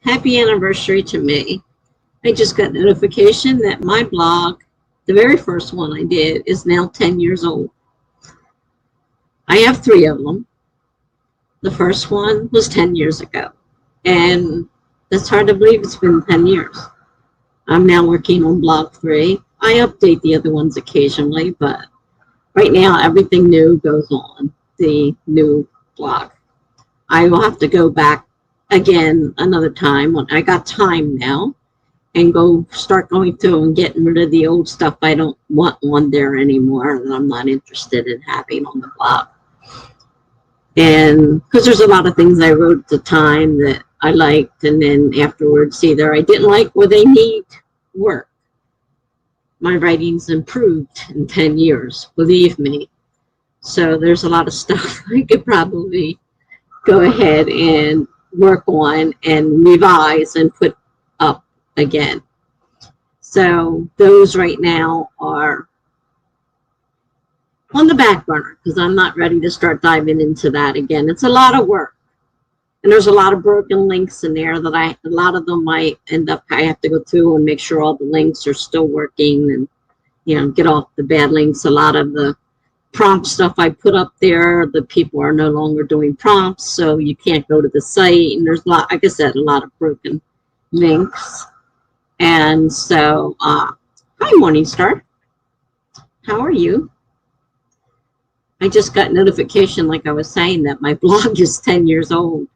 Happy anniversary to me. I just got notification that my blog, the very first one I did, is now 10 years old. I have 3 of them. The first one was 10 years ago. And it's hard to believe it's been 10 years. I'm now working on blog 3. I update the other ones occasionally, but right now everything new goes on the new blog. I will have to go back again another time when I got time now and start going through and getting rid of the old stuff I don't want on there anymore and I'm not interested in having on the blog. And because there's a lot of things I wrote at the time that I liked, and then afterwards either I didn't like or they need work. My writing's improved in 10 years, believe me. So there's a lot of stuff I could probably go ahead and work on and revise and put up again. So those right now are on the back burner because I'm not ready to start diving into that again. It's a lot of work. And there's a lot of broken links in there that a lot of them might end up, I have to go through and make sure all the links are still working and, get off the bad links. A lot of the prompt stuff I put up there, the people are no longer doing prompts, so you can't go to the site. And there's a lot, like I said, a lot of broken links. And so, hi Morningstar. How are you? I just got notification, like I was saying, that my blog is 10 years old.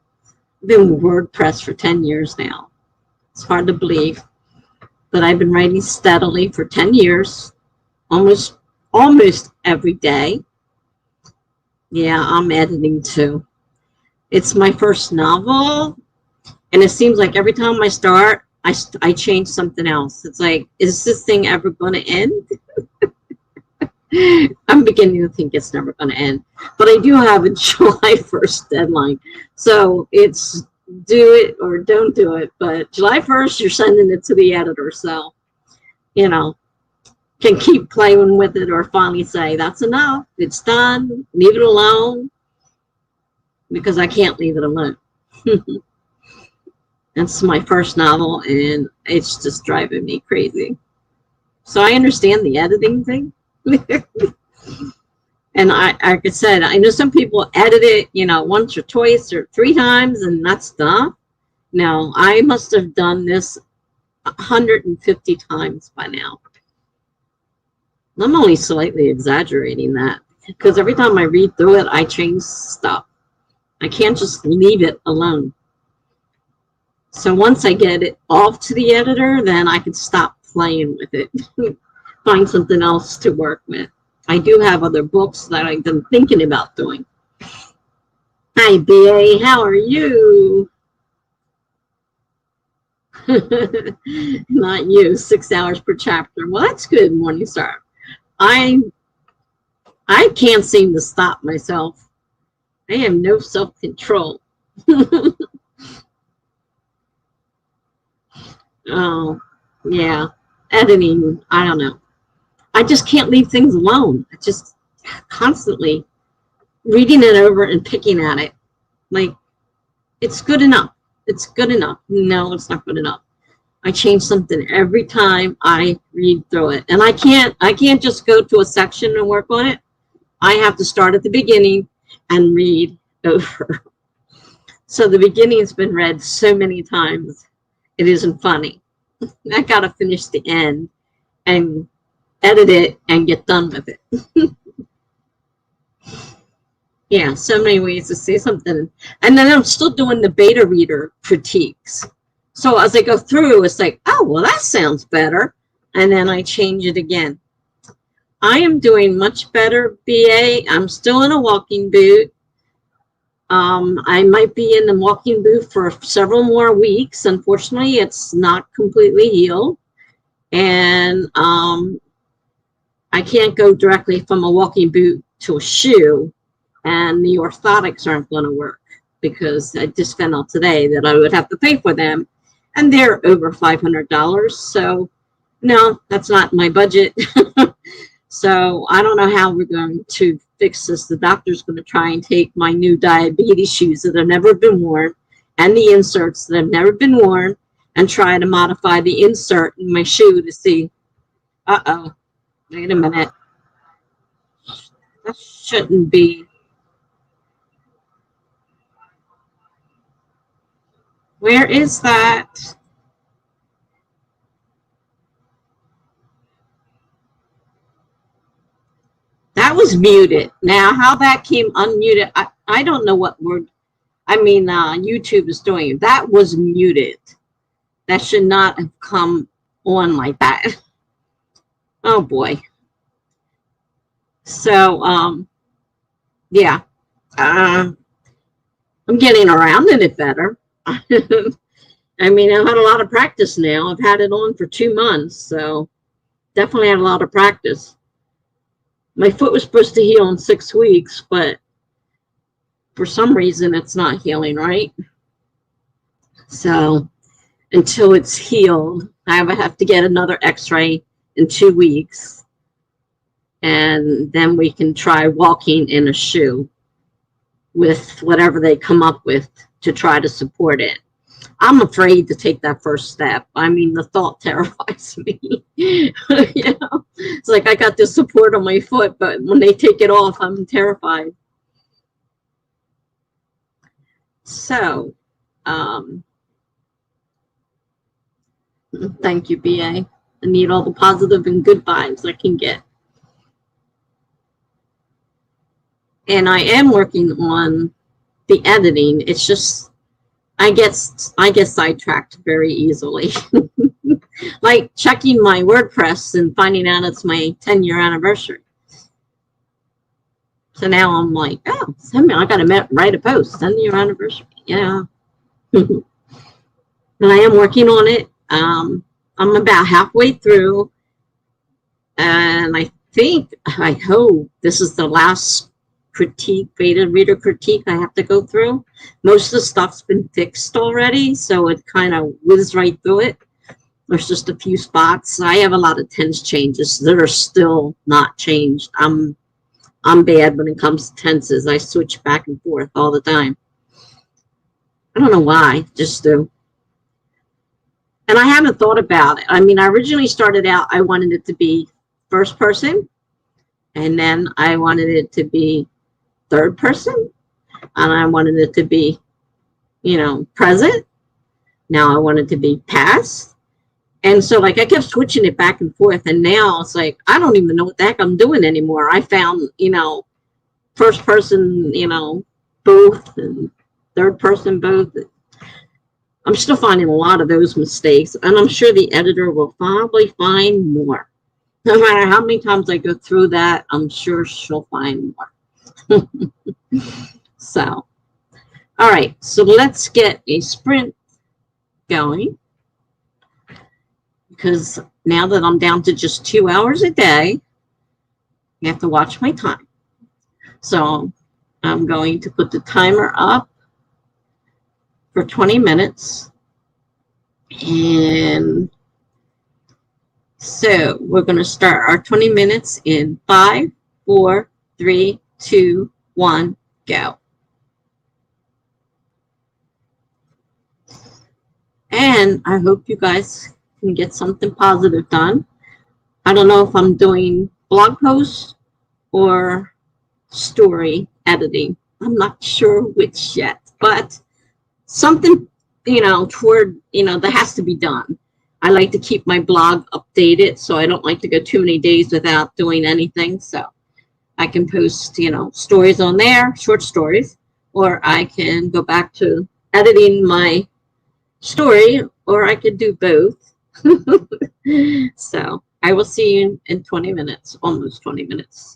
I've been WordPress for 10 years now. It's hard to believe, but I've been writing steadily for 10 years, almost every day. Yeah, I'm editing too. It's my first novel, and it seems like every time I start, I change something else. It's like, is this thing ever going to end? I'm beginning to think it's never going to end. But I do have a July 1st deadline. So it's do it or don't do it. But July 1st, you're sending it to the editor. So, can keep playing with it or finally say, that's enough. It's done. Leave it alone. Because I can't leave it alone. It's my first novel, and it's just driving me crazy. So I understand the editing thing. And like I said, I know some people edit it, once or twice or 3 times, and that's done. No, I must have done this 150 times by now. I'm only slightly exaggerating that because every time I read through it, I change stuff. I can't just leave it alone. So once I get it off to the editor, then I can stop playing with it. Find something else to work with. I do have other books that I've been thinking about doing. Hi, BA, how are you? Not you, 6 hours per chapter. Well, that's good, Morningstar. I can't seem to stop myself. I have no self-control. Oh, yeah. Editing, I don't know. I just can't leave things alone. I just constantly reading it over and picking at it. Like, it's good enough. It's good enough. No, it's not good enough. I change something every time I read through it. And I can't just go to a section and work on it. I have to start at the beginning and read over. So the beginning has been read so many times, it isn't funny. I got to finish the end and edit it and get done with it. Yeah, so many ways to say something. And then I'm still doing the beta reader critiques. So as I go through, it's like, oh, well, that sounds better. And then I change it again. I am doing much better, BA. I'm still in a walking boot. I might be in the walking boot for several more weeks. Unfortunately, it's not completely healed. And I can't go directly from a walking boot to a shoe. And the orthotics aren't going to work because I just found out today that I would have to pay for them. And they're over $500. So, no, that's not my budget. So I don't know how we're going to fix this. The doctor's going to try and take my new diabetes shoes that have never been worn and the inserts that have never been worn and try to modify the insert in my shoe to see, uh-oh, wait a minute. That shouldn't be. Where is that? That was muted. Now, how that came unmuted, I don't know what word. YouTube is doing. That was muted. That should not have come on like that. Oh boy. So, yeah. I'm getting around in it better. I've had a lot of practice now. I've had it on for 2 months, so definitely had a lot of practice. My foot was supposed to heal in 6 weeks, but for some reason it's not healing right. So until it's healed, I have to get another x-ray in 2 weeks. And then we can try walking in a shoe with whatever they come up with to try to support it. I'm afraid to take that first step. The thought terrifies me. It's like I got this support on my foot, but when they take it off, I'm terrified. So, thank you, BA. I need all the positive and good vibes I can get. And I am working on the editing. It's just I get sidetracked very easily. Like checking my WordPress and finding out it's my 10-year anniversary. So now I'm like, oh, I got to write a post, 10-year anniversary. Yeah. But I am working on it. I'm about halfway through. And I hope this is the last beta reader critique I have to go through. Most of the stuff's been fixed already, so it kind of whizzed right through it. There's just a few spots. I have a lot of tense changes that are still not changed. I'm bad when it comes to tenses. I switch back and forth all the time. I don't know why, just do. And I haven't thought about it. I originally started out, I wanted it to be first person, and then I wanted it to be third person, and I wanted it to be, present. Now I want it to be past. And so, I kept switching it back and forth, and now it's like, I don't even know what the heck I'm doing anymore. I found, first person, both, and third person both. I'm still finding a lot of those mistakes, and I'm sure the editor will probably find more. No matter how many times I go through that, I'm sure she'll find more. So, all right, so let's get a sprint going. Because now that I'm down to just 2 hours a day, I have to watch my time. So I'm going to put the timer up for 20 minutes. And so we're going to start our 20 minutes in 5, 4, 3, 2, 1, go. And I hope you guys can get something positive done. I don't know if I'm doing blog posts or story editing. I'm not sure which yet, but something, toward, that has to be done. I like to keep my blog updated, so I don't like to go too many days without doing anything. So I can post, stories on there, short stories, or I can go back to editing my story, or I could do both. So I will see you in 20 minutes, almost 20 minutes.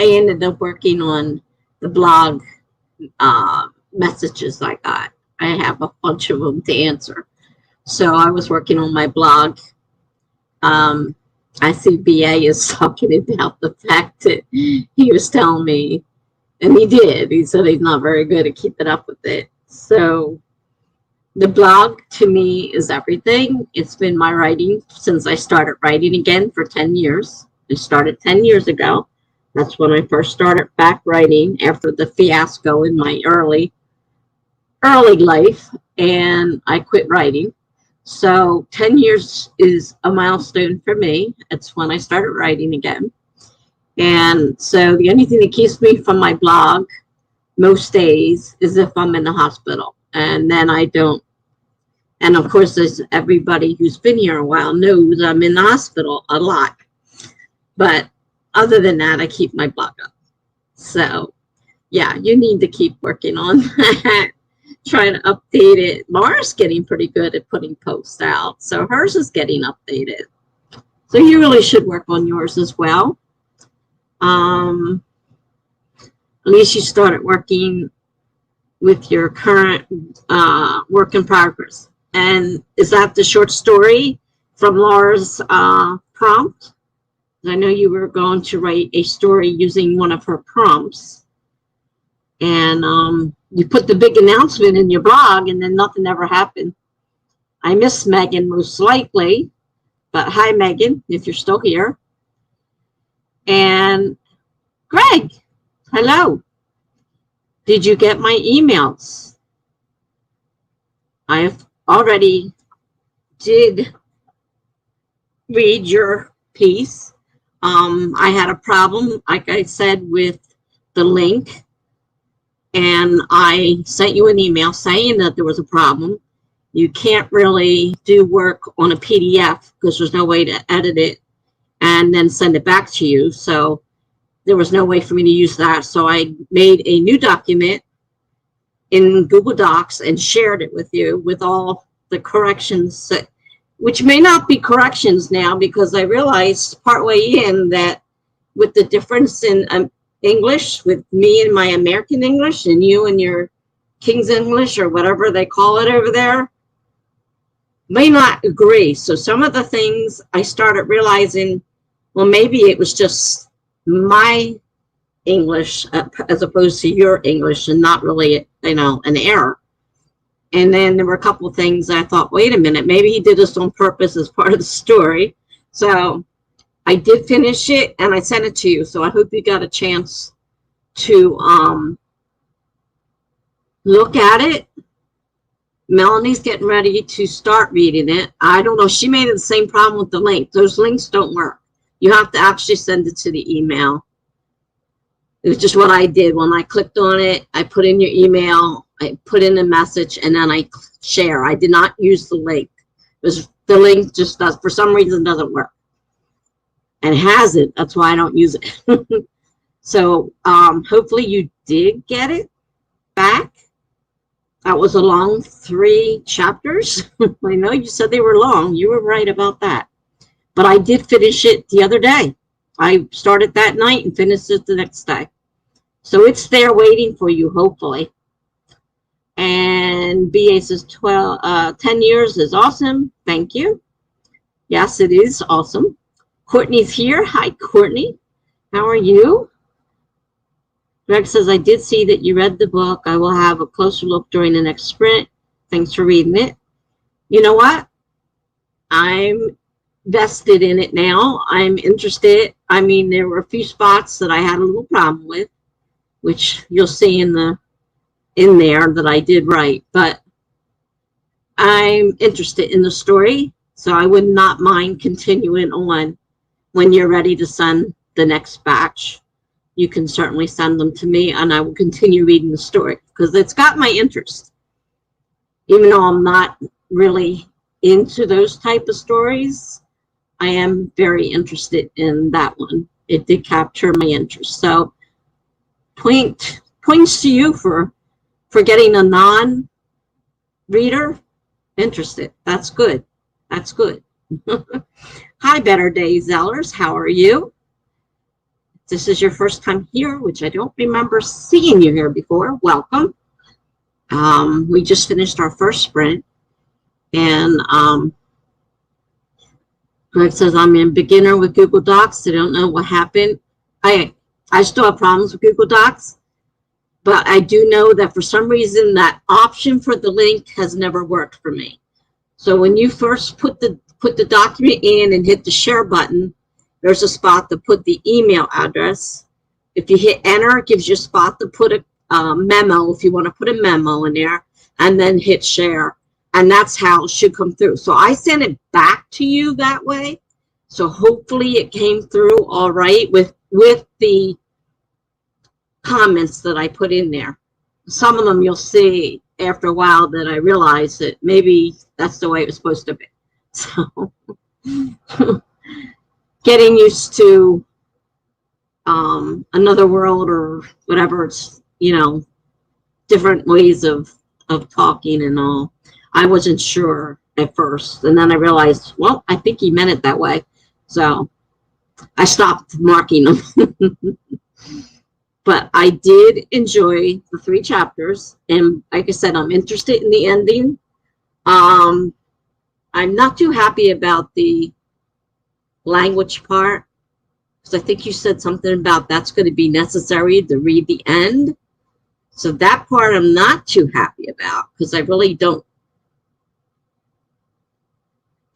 I ended up working on the blog messages I got. I have a bunch of them to answer. So I was working on my blog. I see BA is talking about the fact that he was telling me, and he did, he said he's not very good at keeping up with it. So the blog to me is everything. It's been my writing since I started writing again for 10 years. I started 10 years ago. That's when I first started back writing after the fiasco in my early life, and I quit writing. So 10 years is a milestone for me. It's when I started writing again. And so the only thing that keeps me from my blog most days is if I'm in the hospital. And then I don't. And of course, as everybody who's been here a while knows, I'm in the hospital a lot. But other than that, I keep my blog up. So yeah, you need to keep working on that. Trying to update it. Laura's getting pretty good at putting posts out, so hers is getting updated. So you really should work on yours as well. At least you started working with your current work in progress. And is that the short story from Laura's prompt? I know you were going to write a story using one of her prompts. And you put the big announcement in your blog, and then nothing ever happened. I miss Megan most likely, but hi, Megan, if you're still here. And Greg, hello. Did you get my emails? I've already did read your piece. I had a problem, like I said, with the link. And I sent you an email saying that there was a problem. You can't really do work on a PDF because there's no way to edit it and then send it back to you. So there was no way for me to use that. So I made a new document in Google Docs and shared it with you with all the corrections, which may not be corrections now, because I realized partway in that with the difference in English, with me and my American English and you and your King's English or whatever they call it over there, may not agree. So some of the things I started realizing, well, maybe it was just my English as opposed to your English and not really, an error. And then there were a couple of things I thought, wait a minute, maybe he did this on purpose as part of the story. So I did finish it and I sent it to you. So I hope you got a chance to look at it. Melanie's getting ready to start reading it. I don't know. She made it the same problem with the link. Those links don't work. You have to actually send it to the email. It was just what I did. When I clicked on it, I put in your email, I put in a message, and then I share. I did not use the link. Because the link just does, for some reason, doesn't work. And hasn't. That's why I don't use it. So hopefully you did get it back. That was a long 3 chapters. I know you said they were long. You were right about that. But I did finish it the other day. I started that night and finished it the next day. So it's there waiting for you, hopefully. And BA says 10 years is awesome. Thank you. Yes, it is awesome. Courtney's here. Hi, Courtney. How are you? Greg says, I did see that you read the book. I will have a closer look during the next sprint. Thanks for reading it. You know what? I'm vested in it now. I'm interested. I mean, there were a few spots that I had a little problem with, which you'll see in there that I did right. But I'm interested in the story, so I would not mind continuing on. When you're ready to send the next batch, you can certainly send them to me, and I will continue reading the story because it's got my interest. Even though I'm not really into those type of stories, I am very interested in that one. It did capture my interest. So points to you for getting a non-reader interested. That's good. That's good. Hi, Better Day Zellers. How are you? this is your first time here, which I don't remember seeing you here before, welcome. We just finished our first sprint, and Greg says, I'm a beginner with Google Docs. I don't know what happened. I still have problems with Google Docs, but I do know that for some reason that option for the link has never worked for me. So when you first put the document in and hit the share button, there's a spot to put the email address. If you hit enter, it gives you a spot to put a memo, if you want to put a memo in there, and then hit share. And that's how it should come through. So I sent it back to you that way. So hopefully it came through all right with the comments that I put in there. Some of them you'll see after a while that I realized that maybe that's the way it was supposed to be. So getting used to another world or whatever, it's, you know, different ways of talking and all. I wasn't sure at first, and then I realized, well, I think he meant it that way. So I stopped marking them. But I did enjoy the 3 chapters, and like I said, I'm interested in the ending. I'm not too happy about the language part, because I think you said something about that's going to be necessary to read the end. So that part I'm not too happy about, because I really don't.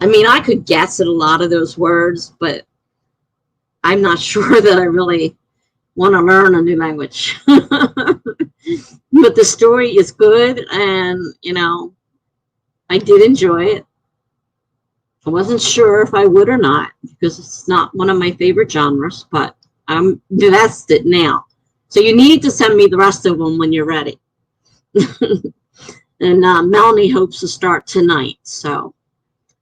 I mean, I could guess at a lot of those words, but I'm not sure that I really want to learn a new language. But the story is good, and, you know, I did enjoy it. I wasn't sure if I would or not, because it's not one of my favorite genres, but I'm invested now. So you need to send me the rest of them when you're ready. And Melanie hopes to start tonight, so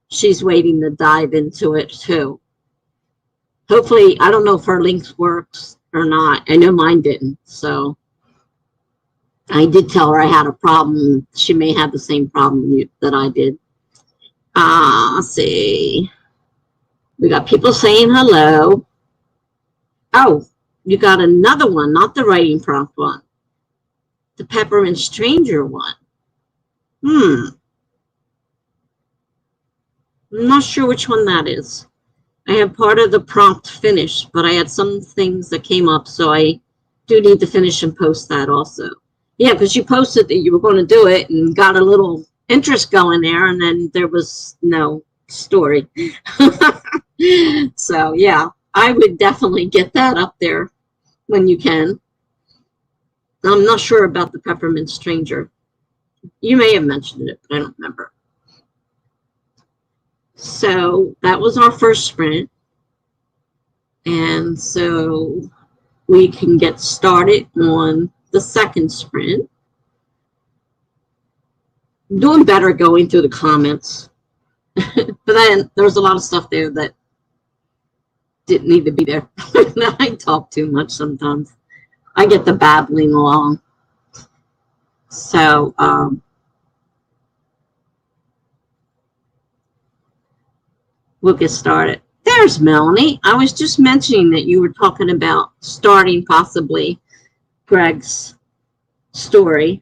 she's waiting to dive into it too. Hopefully, I don't know if her links works or not. I know mine didn't, so I did tell her I had a problem. She may have the same problem that I did. Let's see. We got people saying hello. Oh, you got another one, not the writing prompt one. The Peppermint Stranger one. I'm not sure which one that is. I have part of the prompt finished, but I had some things that came up, so I do need to finish and post that also. Yeah, because you posted that you were going to do it and got a little interest going there, and then there was no story. So, yeah, I would definitely get that up there when you can. I'm not sure about the Peppermint Stranger. You may have mentioned it, but I don't remember. So that was our first sprint. And so we can get started on the second sprint. I'm doing better going through the comments. But then there was a lot of stuff there that didn't need to be there. I talk too much sometimes. I get the babbling along. So, we'll get started. There's Melanie. I was just mentioning that you were talking about starting possibly Greg's story.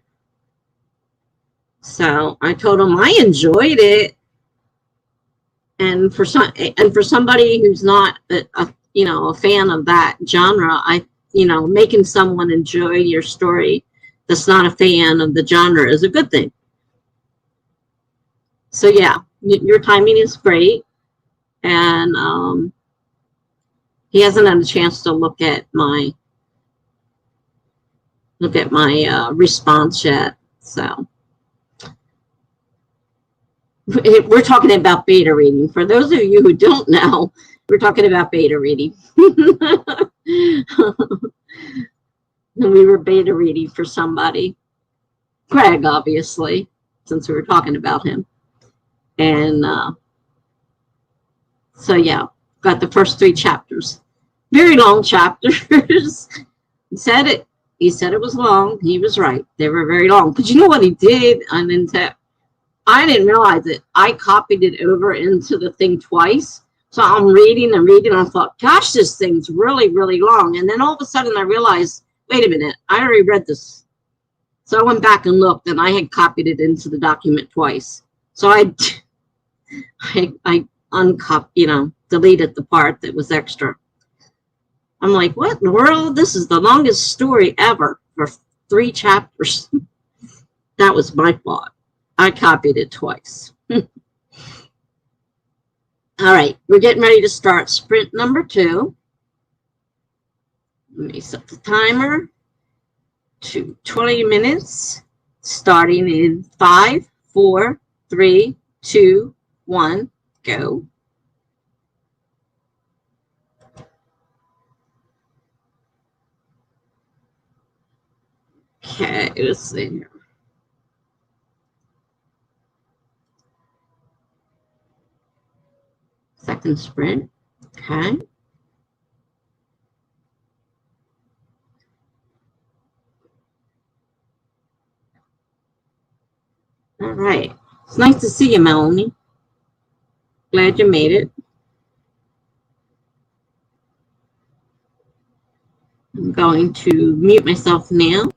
So I told him I enjoyed it, and for somebody who's not a fan of that genre, making someone enjoy your story that's not a fan of the genre is a good thing. So yeah, your timing is great. And he hasn't had a chance to look at my response yet. So we're talking about beta reading. For those of you who don't know, we're talking about beta reading. And we were beta reading for somebody, Greg, obviously, since we were talking about him. And so yeah, got the first 3 chapters. Very long chapters. He said it was long. He was right. They were very long. But you know what he did? I didn't realize it. I copied it over into the thing twice, So I'm reading and reading. And I thought, gosh, this thing's really, really long. And then all of a sudden I realized, wait a minute, I already read this. So I went back and looked, and I had copied it into the document twice. So I deleted the part that was extra. I'm like, what in the world? This is the longest story ever for 3 chapters. That was my fault. I copied it twice. All right, we're getting ready to start sprint number 2. Let me set the timer to 20 minutes, starting in 5, 4, 3, 2, 1, go. Okay, let's see here. Second sprint. Okay. All right. It's nice to see you, Melanie. Glad you made it. I'm going to mute myself now.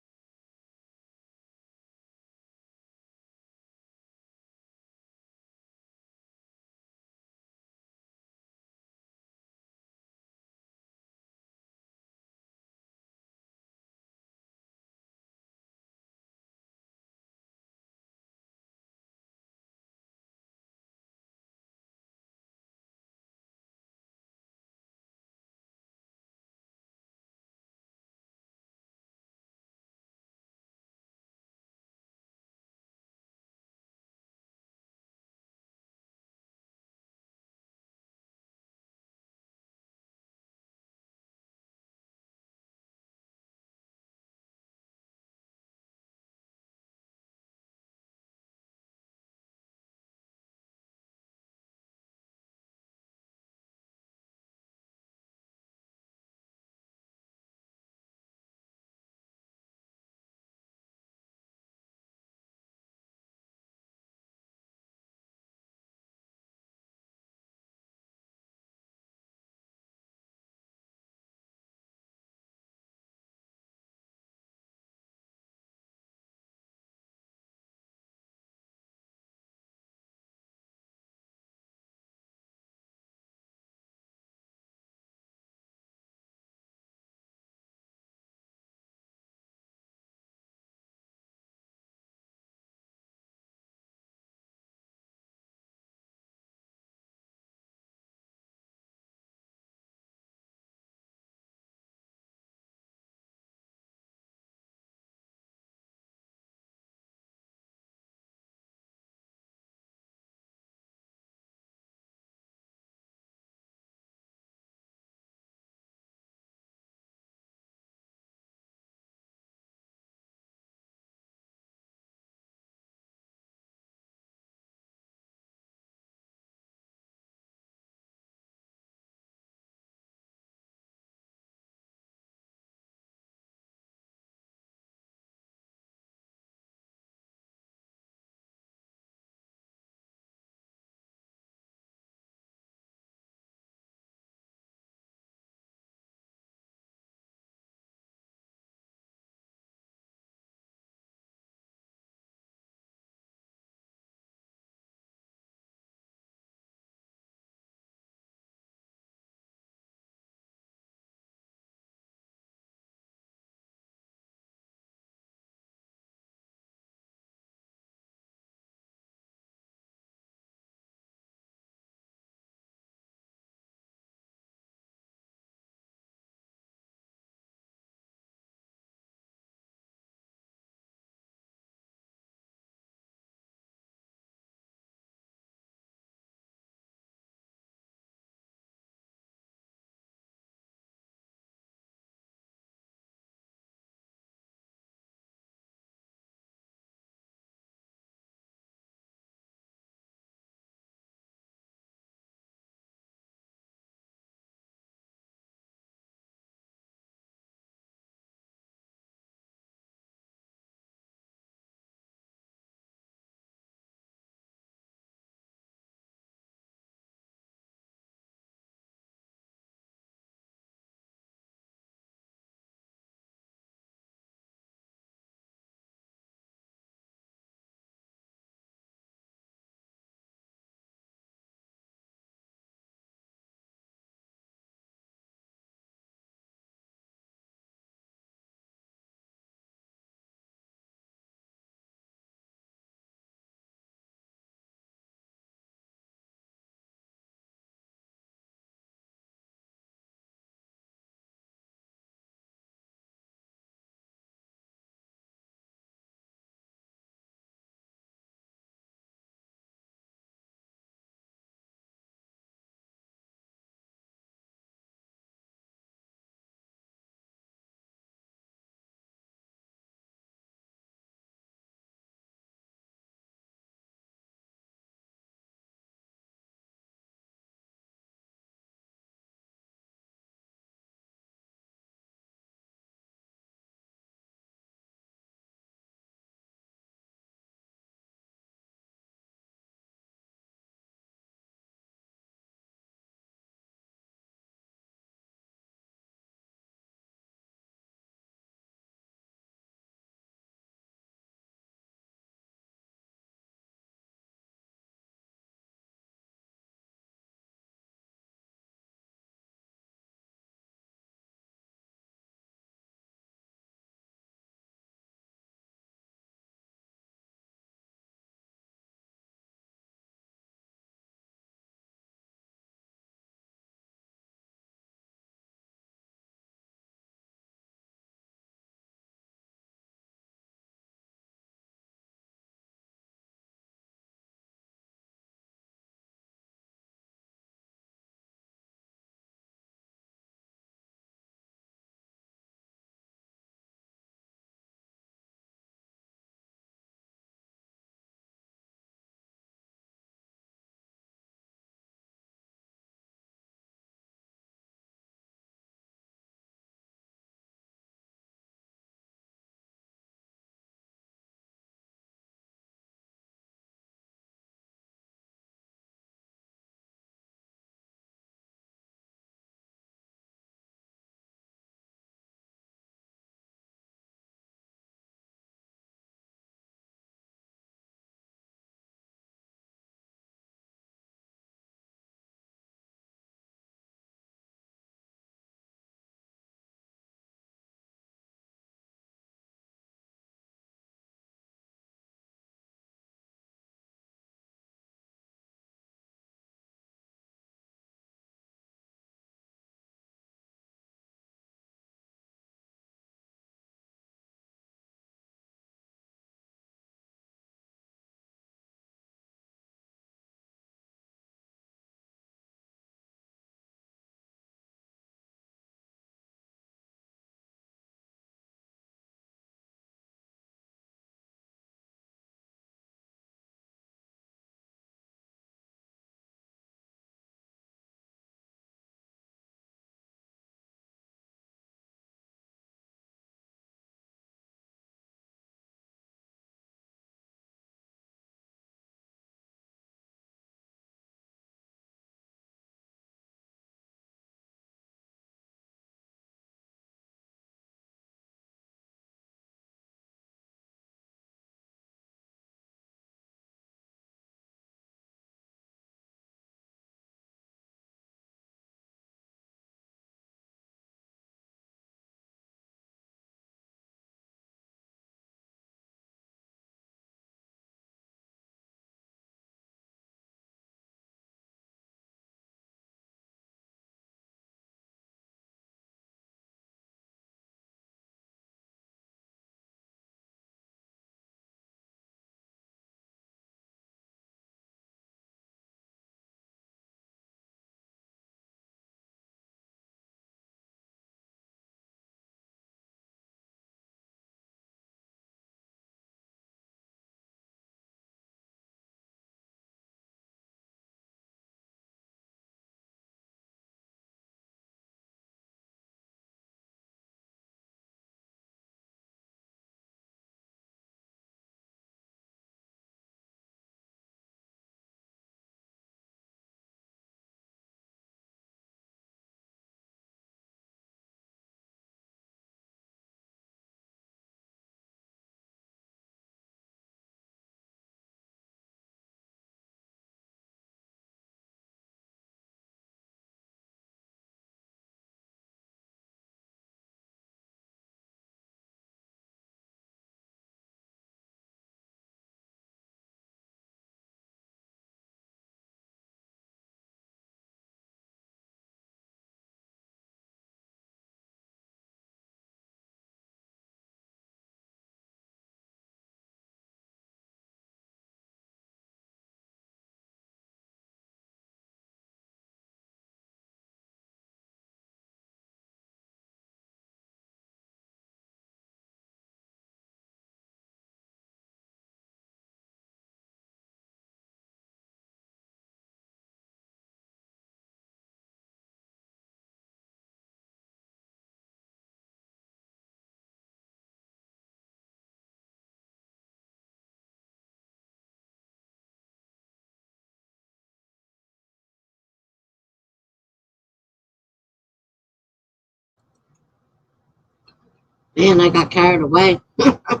Man, I got carried away. I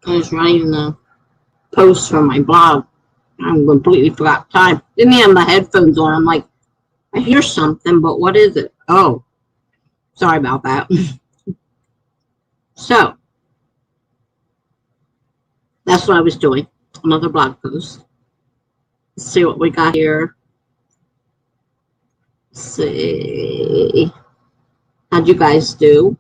was writing the post for my blog. I completely forgot time. Didn't have my headphones on. I'm like, I hear something, but what is it? Oh, sorry about that. So, that's what I was doing. Another blog post. Let's see what we got here. Let's see. How'd you guys do?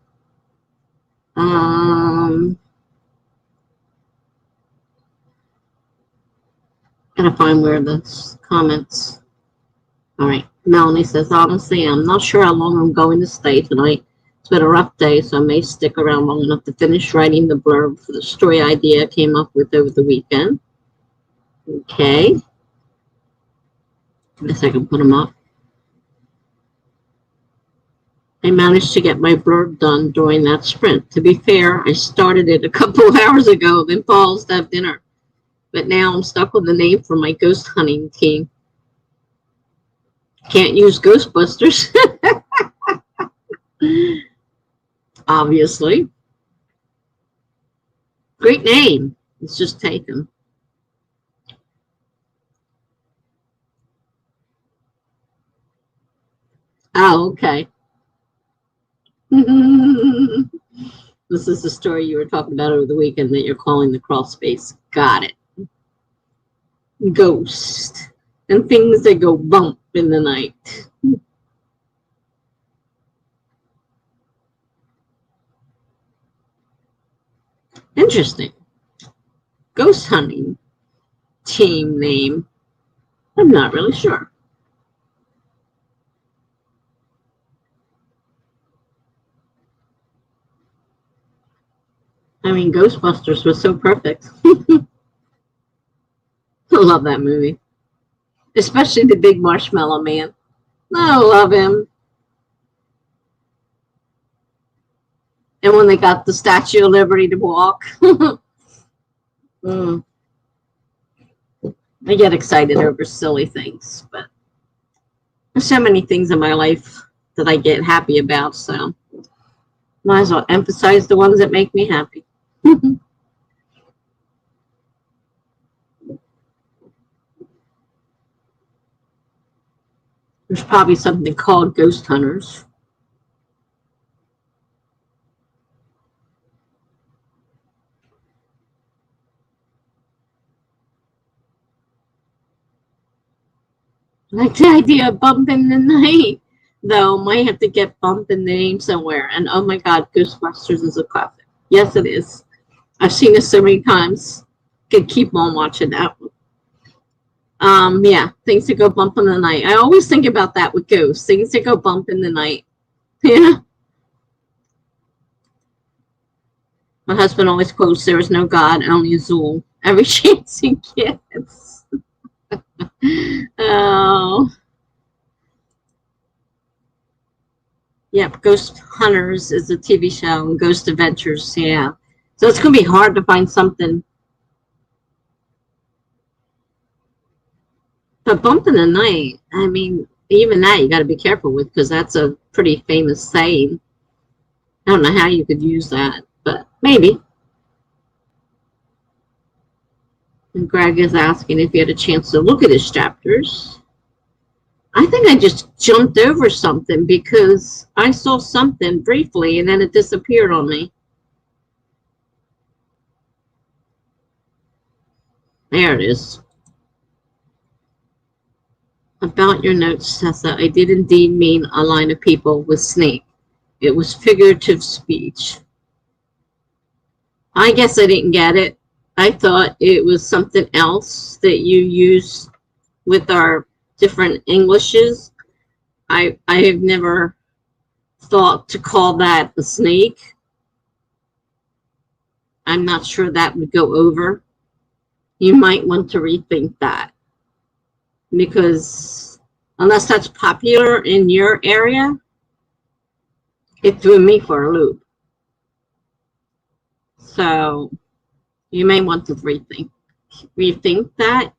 Gotta find where the comments. All right. Melanie says, honestly, I'm not sure how long I'm going to stay tonight. It's been a rough day, so I may stick around long enough to finish writing the blurb for the story idea I came up with over the weekend. Okay. I guess I can put them up. I managed to get my blurb done during that sprint. To be fair, I started it a couple of hours ago, then paused to have dinner. But now I'm stuck with the name for my ghost hunting team. Can't use Ghostbusters. Obviously. Great name. It's just taken. Oh, okay. This is the story you were talking about over the weekend that you're calling the crawl space. Got it. Ghost. And things that go bump in the night. Interesting. Ghost hunting team name. I'm not really sure. I mean, Ghostbusters was so perfect. I love that movie. Especially the big marshmallow man. I love him. And when they got the Statue of Liberty to walk. I get excited over silly things, but there's so many things in my life that I get happy about, so might as well emphasize the ones that make me happy. There's probably something called Ghost Hunters. I like the idea of Bump in the Night, though. Might have to get Bump in the name somewhere. And oh my God, Ghostbusters is a classic. Yes, it is. I've seen it so many times. Could keep on watching that one. Yeah, things that go bump in the night. I always think about that with ghosts. Things that go bump in the night. Yeah. My husband always quotes, "There is no God, only Azul." Every chance he gets. Oh. Yep, Ghost Hunters is a TV show, and Ghost Adventures, yeah. So it's going to be hard to find something. But Bump in the Night, I mean, even that you got to be careful with because that's a pretty famous saying. I don't know how you could use that, but maybe. And Greg is asking if you had a chance to look at his chapters. I think I just jumped over something because I saw something briefly and then it disappeared on me. There it is. About your notes, Tessa, I did indeed mean a line of people with snake. It was figurative speech. I guess I didn't get it. I thought it was something else that you use with our different Englishes. I have never thought to call that a snake. I'm not sure that would go over. You might want to rethink that because unless that's popular in your area, it threw me for a loop. So you may want to rethink that.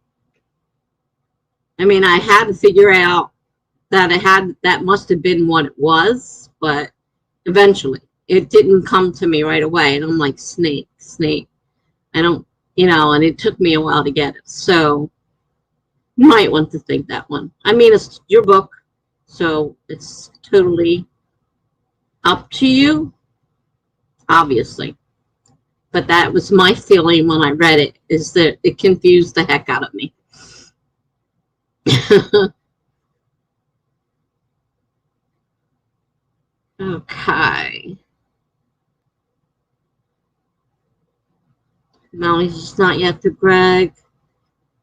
I mean, I had to figure out that that must have been what it was, but eventually. it didn't come to me right away. And I'm like, snake, snake. I don't, and it took me a while to get it. So you might want to think that one. I mean, it's your book, so it's totally up to you, obviously. But that was my feeling when I read it, is that it confused the heck out of me. Okay. Molly's just not yet to Greg.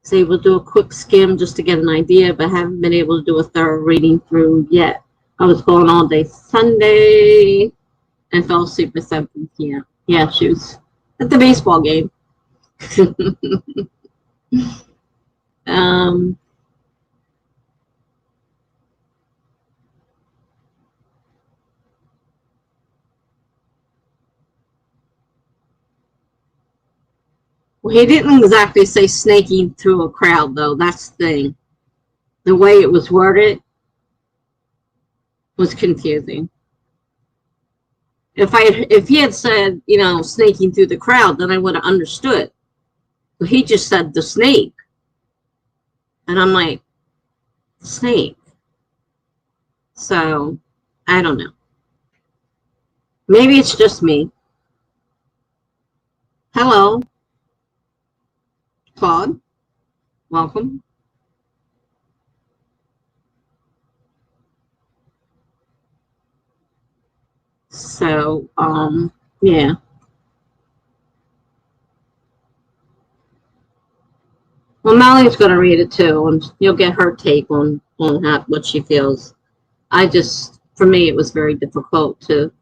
Was able to do a quick skim just to get an idea, but haven't been able to do a thorough reading through yet. I was gone all day Sunday and fell asleep at 7 p.m. Yeah, she was at the baseball game. um, well, he didn't exactly say snaking through a crowd, though. That's the thing. The way it was worded was confusing. If he had said, snaking through the crowd, then I would have understood. But he just said the snake. And I'm like, snake. So, I don't know. Maybe it's just me. Hello, Claude. Welcome. So, yeah. Well, Mally's going to read it too, and you'll get her take on what she feels. For me, it was very difficult to,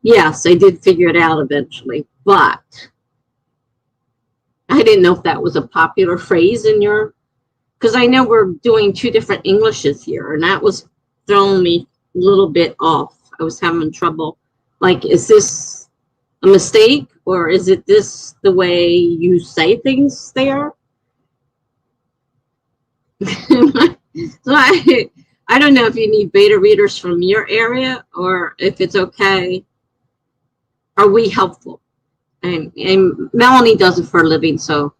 yes, I did figure it out eventually, but I didn't know if that was a popular phrase in your, because I know we're doing two different Englishes here, and that was throwing me a little bit off. I was having trouble. Like, is this a mistake, or is it this the way you say things there? So I don't know if you need beta readers from your area, or if it's okay. Are we helpful? And Melanie does it for a living, so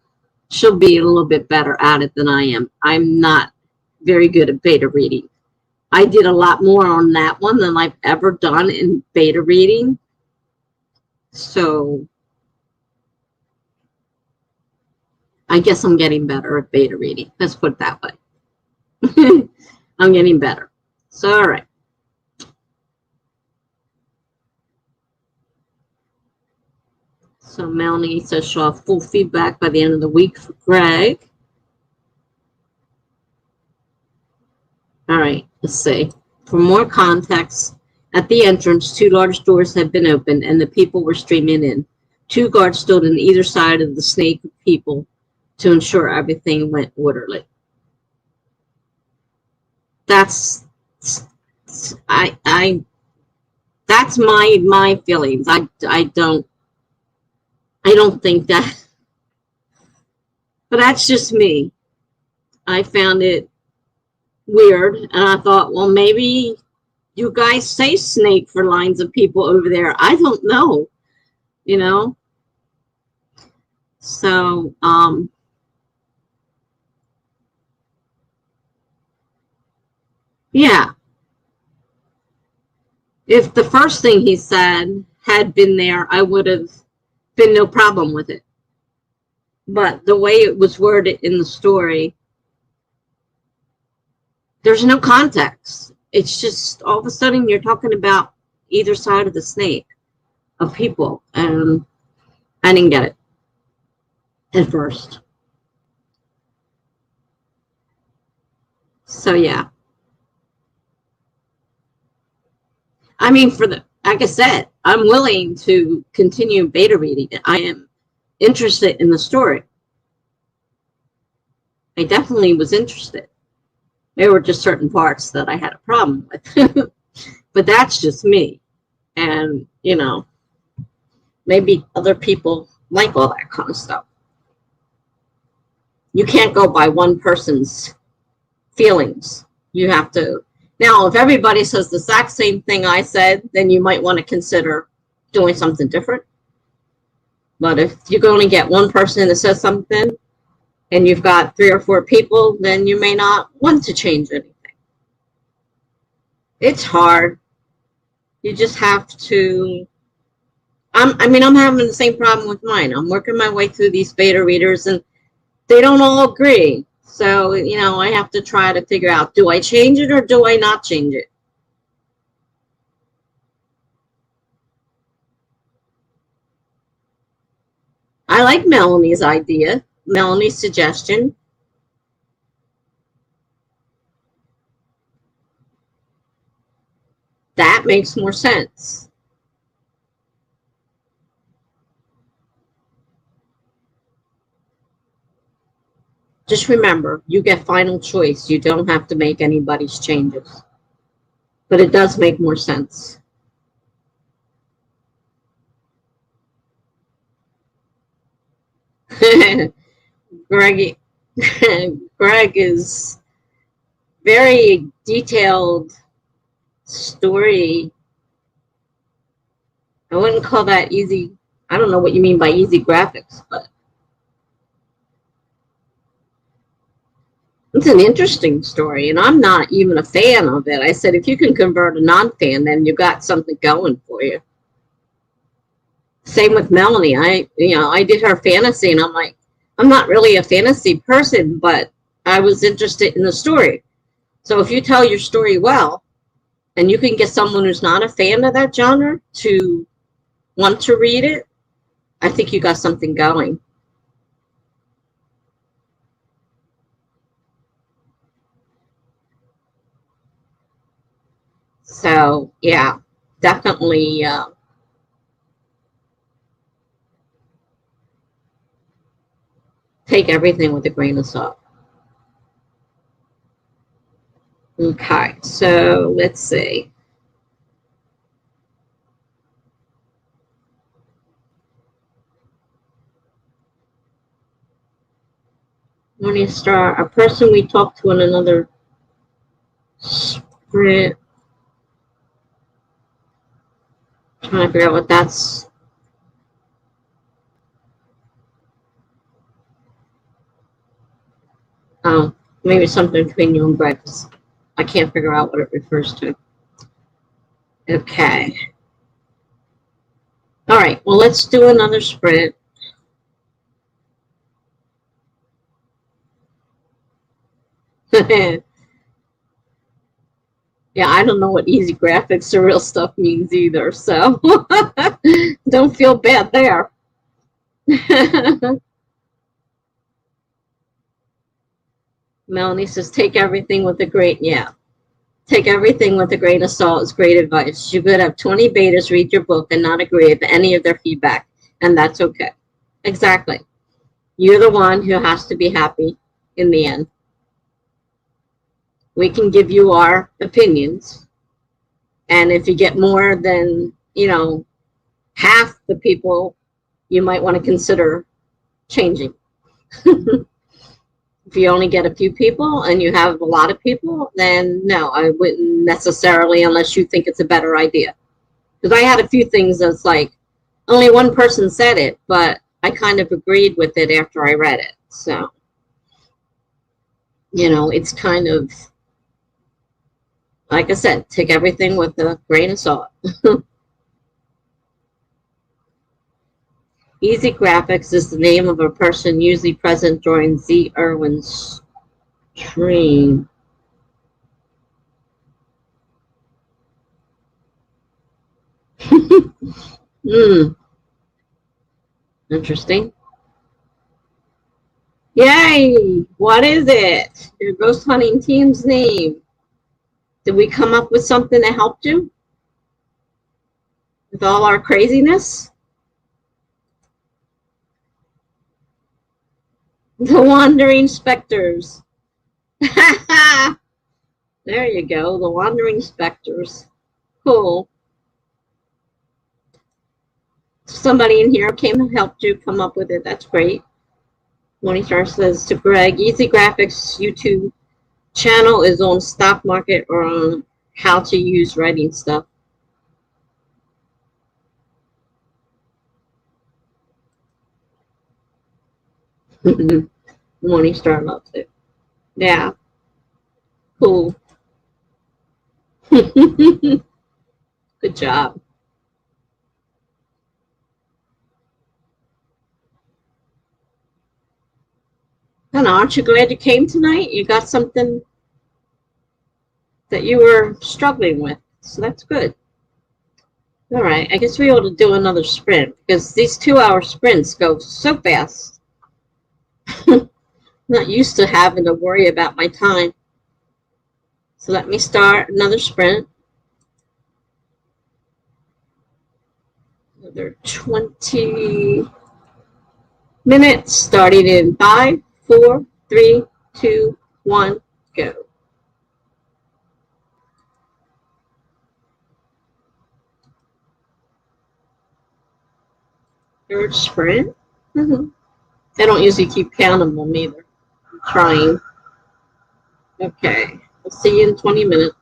she'll be a little bit better at it than I am. I'm not very good at beta reading. I did a lot more on that one than I've ever done in beta reading. So I guess I'm getting better at beta reading. Let's put it that way. I'm getting better. So, all right. So Melanie says she'll have full feedback by the end of the week for Greg. All right, let's see. For more context, at the entrance, two large doors had been opened and the people were streaming in. Two guards stood on either side of the snake of people to ensure everything went orderly. That's that's my feelings. I don't think that, but that's just me. I found it weird, and I thought, well, maybe you guys say snake for lines of people over there. I don't know, So, yeah. If the first thing he said had been there, I would have been no problem with it. But the way it was worded in the story, there's no context. It's just all of a sudden you're talking about either side of the snake of people, and I didn't get it at first. So yeah. I mean, like I said, I'm willing to continue beta reading it. I am interested in the story. I definitely was interested. There were just certain parts that I had a problem with. But that's just me. And, maybe other people like all that kind of stuff. You can't go by one person's feelings. You have to, Now, if everybody says the exact same thing I said, then you might want to consider doing something different. But if you're going to get one person that says something and you've got 3 or 4 people, then you may not want to change anything. It's hard. You just have to. I'm having the same problem with mine. I'm working my way through these beta readers, and they don't all agree. So, I have to try to figure out, do I change it or do I not change it? I like Melanie's idea, Melanie's suggestion. That makes more sense. Just remember, you get final choice. You don't have to make anybody's changes. But it does make more sense. Greg is very detailed story. I wouldn't call that easy. I don't know what you mean by easy graphics, but it's an interesting story, and I'm not even a fan of it. I said, if you can convert a non-fan, then you got something going for you. Same with Melanie. I did her fantasy, and I'm like, I'm not really a fantasy person, but I was interested in the story. So if you tell your story well, and you can get someone who's not a fan of that genre to want to read it, I think you got something going. So, yeah, definitely take everything with a grain of salt. Okay, so let's see. Morning Star, a person we talked to in another sprint. Trying to figure out what that's. Oh, maybe something between you and Greg. I can't figure out what it refers to. Okay. All right, well, let's do another sprint. Yeah, I don't know what easy graphics or real stuff means either, so don't feel bad there. Melanie says, take everything with a grain. Yeah, take everything with a grain of salt is great advice. You could have 20 betas read your book and not agree with any of their feedback, and that's okay. Exactly. You're the one who has to be happy in the end. We can give you our opinions, and if you get more than, half the people, you might want to consider changing. If you only get a few people and you have a lot of people, then no, I wouldn't necessarily, unless you think it's a better idea. Because I had a few things that's like, only one person said it, but I kind of agreed with it after I read it. So, it's kind of, like I said, take everything with a grain of salt. Easy Graphics is the name of a person usually present during Z. Irwin's stream. Interesting. Yay! What is it? Your ghost hunting team's name. Did we come up with something that helped you? With all our craziness? The Wandering Specters. There you go, the Wandering Specters. Cool. Somebody in here came and helped you come up with it. That's great. Morningstar says to Greg, Easy Graphics YouTube channel is on stock market or on how to use writing stuff. Morning Star loves it. Yeah, cool. Good job. And aren't you glad you came tonight? You got something that you were struggling with, so that's good. All right, I guess we ought to do another sprint because these 2-hour sprints go so fast. Not used to having to worry about my time. So let me start another sprint. Another 20 minutes starting in 5, 4, 3, 2, 1, go. Third sprint. I don't usually keep count of them either. I'm trying. Okay. I'll see you in 20 minutes.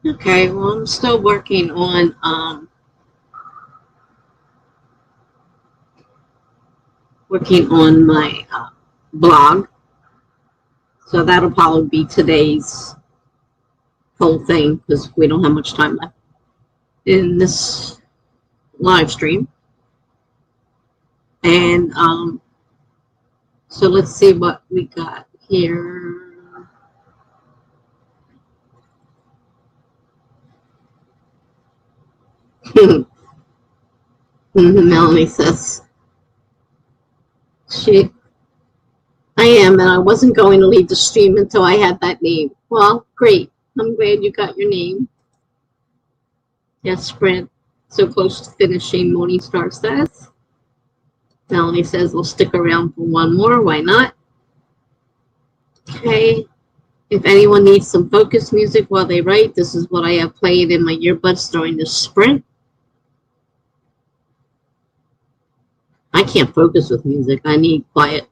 Okay, well, I'm still working on my blog, so that'll probably be today's whole thing because we don't have much time left in this live stream. And so let's see what we got here. Melanie says I am, and I wasn't going to leave the stream until I had that name. Well, great. I'm glad you got your name. Yes, sprint. So close to finishing, Morningstar says. Melanie says we'll stick around for one more. Why not? Okay. If anyone needs some focus music while they write, this is what I have played in my earbuds during the sprint. I can't focus with music. I need quiet.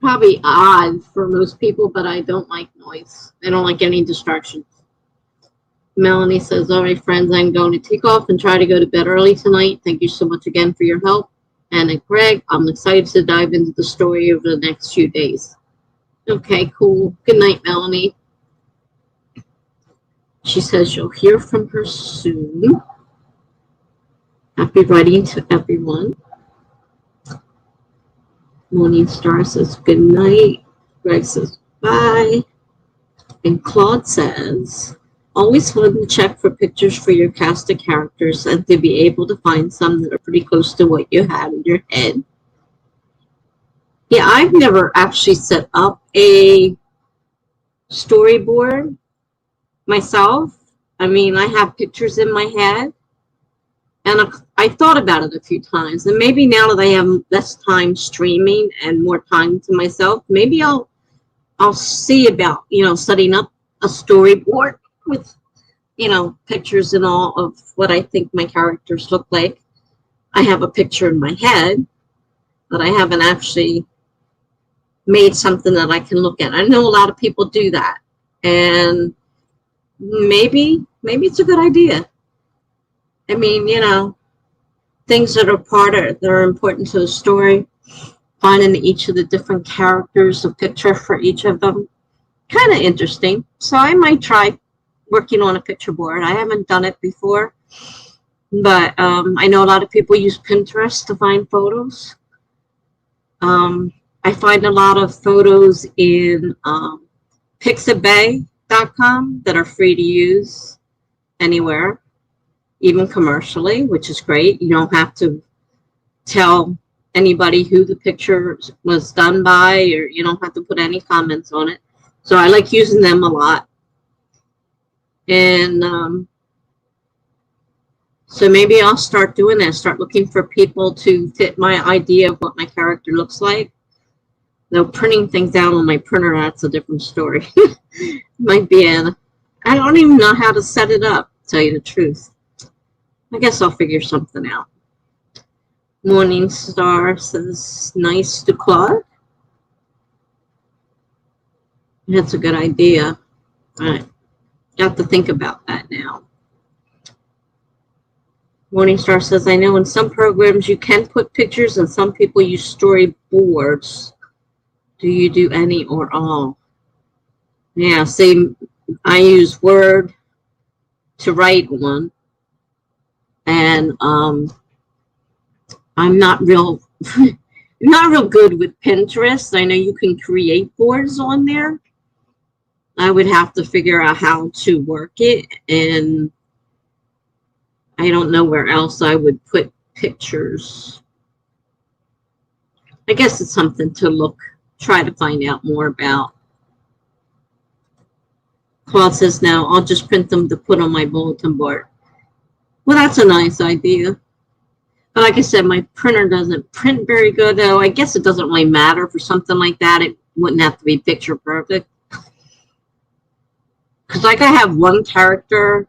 Probably odd for most people, but I don't like noise. I don't like any distractions. Melanie says, all right, friends, I'm going to take off and try to go to bed early tonight. Thank you so much again for your help. And Greg, I'm excited to dive into the story over the next few days. Okay, cool. Good night, Melanie. She says you'll hear from her soon. Happy writing to everyone. Morningstar says good night. Greg says bye. And Claude says, always fun to check for pictures for your cast of characters and to be able to find some that are pretty close to what you had in your head. Yeah, I've never actually set up a storyboard myself. I mean, I have pictures in my head, and I thought about it a few times. And maybe now that I have less time streaming and more time to myself, maybe I'll see about, setting up a storyboard with, pictures and all of what I think my characters look like. I have a picture in my head, but I haven't actually made something that I can look at. I know a lot of people do that, and maybe it's a good idea. I mean, things that are important to the story, finding each of the different characters, a picture for each of them, kind of interesting. So I might try working on a picture board. I haven't done it before, but I know a lot of people use Pinterest to find photos. I find a lot of photos in pixabay.com that are free to use anywhere, even commercially, which is great. You don't have to tell anybody who the picture was done by, or you don't have to put any comments on it. So I like using them a lot. And so maybe I'll start doing that, start looking for people to fit my idea of what my character looks like. Though printing things out on my printer, that's a different story. Might be I don't even know how to set it up, to tell you the truth. I guess I'll figure something out. Morningstar says, nice to Claude. That's a good idea. I got to think about that now. Morningstar says, I know in some programs you can put pictures and some people use storyboards. Do you do any or all? Yeah, see, I use Word to write one. And I'm not real good with Pinterest. I know you can create boards on there. I would have to figure out how to work it, and I don't know where else I would put pictures. I guess it's something to try to find out more about. Claude says, no, I'll just print them to put on my bulletin board. Well, that's a nice idea. But like I said, my printer doesn't print very good, though. I guess it doesn't really matter for something like that. It wouldn't have to be picture perfect. Because like I have one character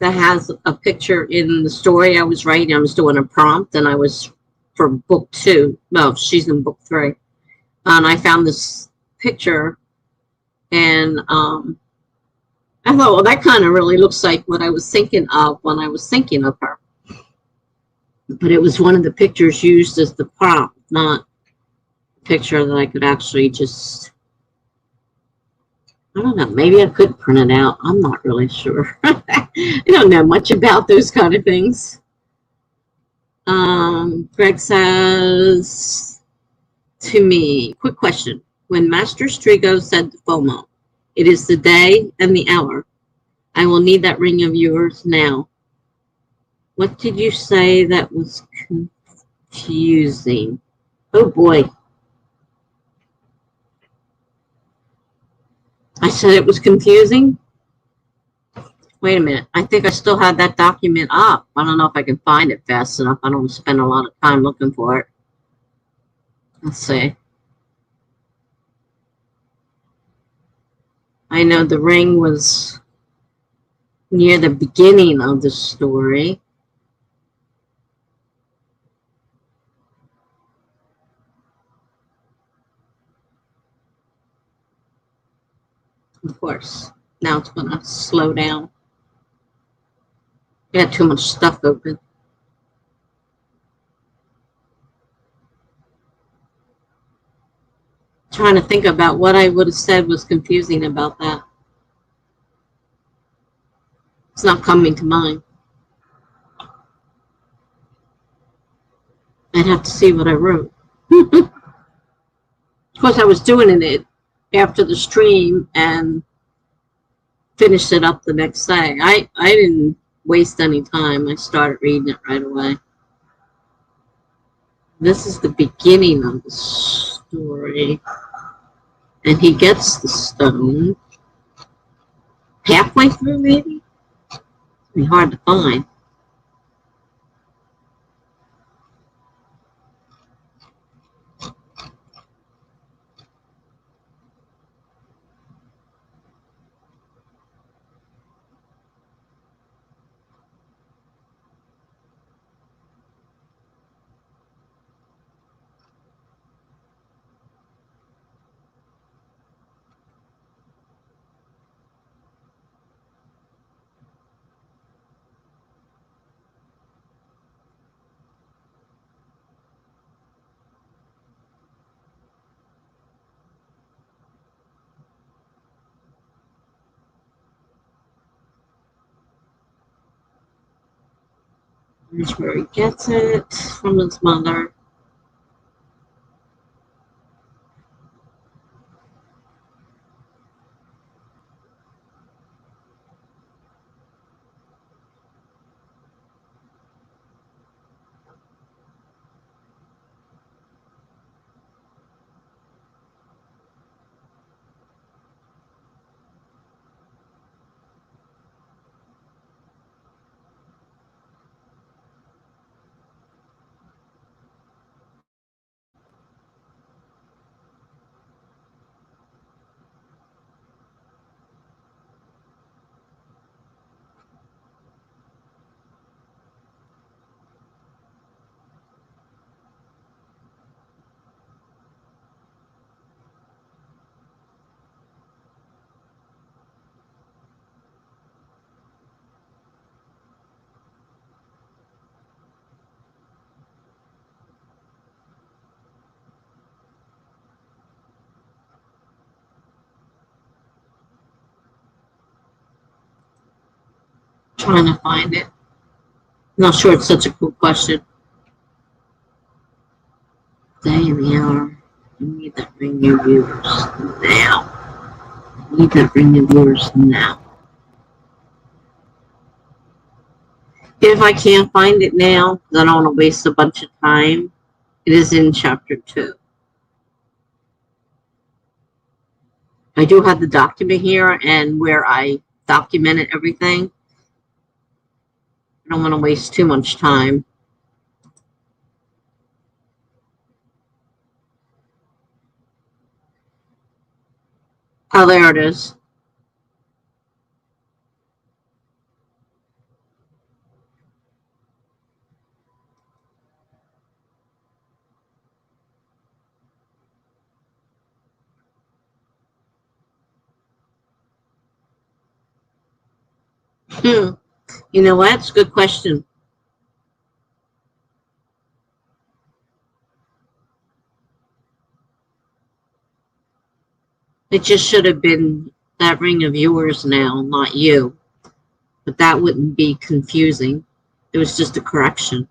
that has a picture in the story I was writing. I was doing a prompt, and I was for book 2. No, she's in book 3. And I found this picture And I thought, well, that kind of really looks like what I was thinking of when I was thinking of her. But it was one of the pictures used as the prompt, not a picture that I could actually just, I don't know, maybe I could print it out. I'm not really sure. I don't know much about those kind of things. Greg says to me, quick question. When Master Strigo said to FOMO, it is the day and the hour. I will need that ring of yours now. What did you say that was confusing? Oh boy. I said it was confusing? Wait a minute. I think I still had that document up. I don't know if I can find it fast enough. I don't spend a lot of time looking for it. Let's see. I know the ring was near the beginning of the story. Of course. Now it's going to slow down. I got too much stuff open. Trying to think about what I would have said was confusing about that. It's not coming to mind. I'd have to see what I wrote. Of course, I was doing it after the stream and finished it up the next day. I didn't waste any time. I started reading it right away. This is the beginning of the story. And he gets the stone halfway through, maybe? It'd be hard to find. Here's where he gets it from his mother. Trying to find it. Not sure it's such a cool question. Day and the hour. I need that ring of yours now. I need that ring of yours now. If I can't find it now, because I don't want to waste a bunch of time, it is in chapter 2. I do have the document here and where I documented everything. I don't want to waste too much time. Oh, there it is. Hmm. You know what? It's a good question. It just should have been that ring of yours now, not you. But that wouldn't be confusing. It was just a correction.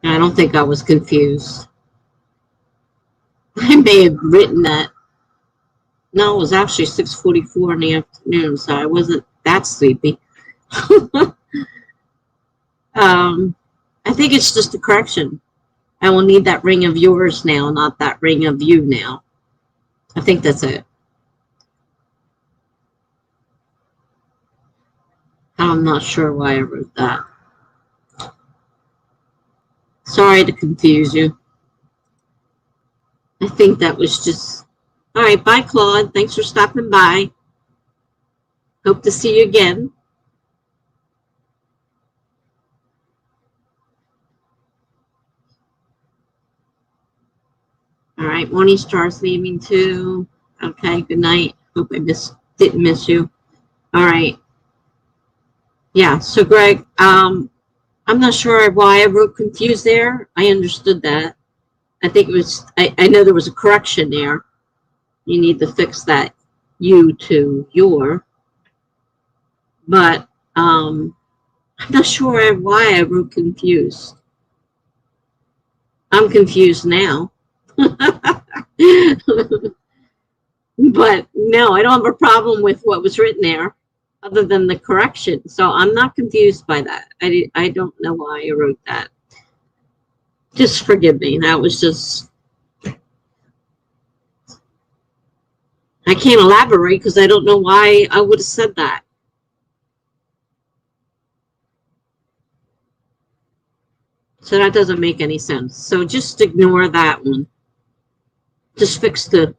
I don't think I was confused. I may have written that. No, it was actually 6:44 in the afternoon, so I wasn't that sleepy. um, I think it's just a correction. I will need that ring of yours now, not that ring of you now. I think that's it. I'm not sure why I wrote that. Sorry to confuse you. I think that was just... All right, bye, Claude. Thanks for stopping by. Hope to see you again. All right, Morning Star's leaving too. Okay, good night. Hope I didn't miss you. All right. Yeah, so Greg, I'm not sure why I wrote confused there. I understood that. I think it was, I know there was a correction there. You need to fix that you to your. But I'm not sure why I wrote confused. I'm confused now. But no, I don't have a problem with what was written there other than the correction. So I'm not confused by that. I don't know why I wrote that. Just forgive me. That was just... I can't elaborate because I don't know why I would have said that. So that doesn't make any sense. So just ignore that one. Just fix the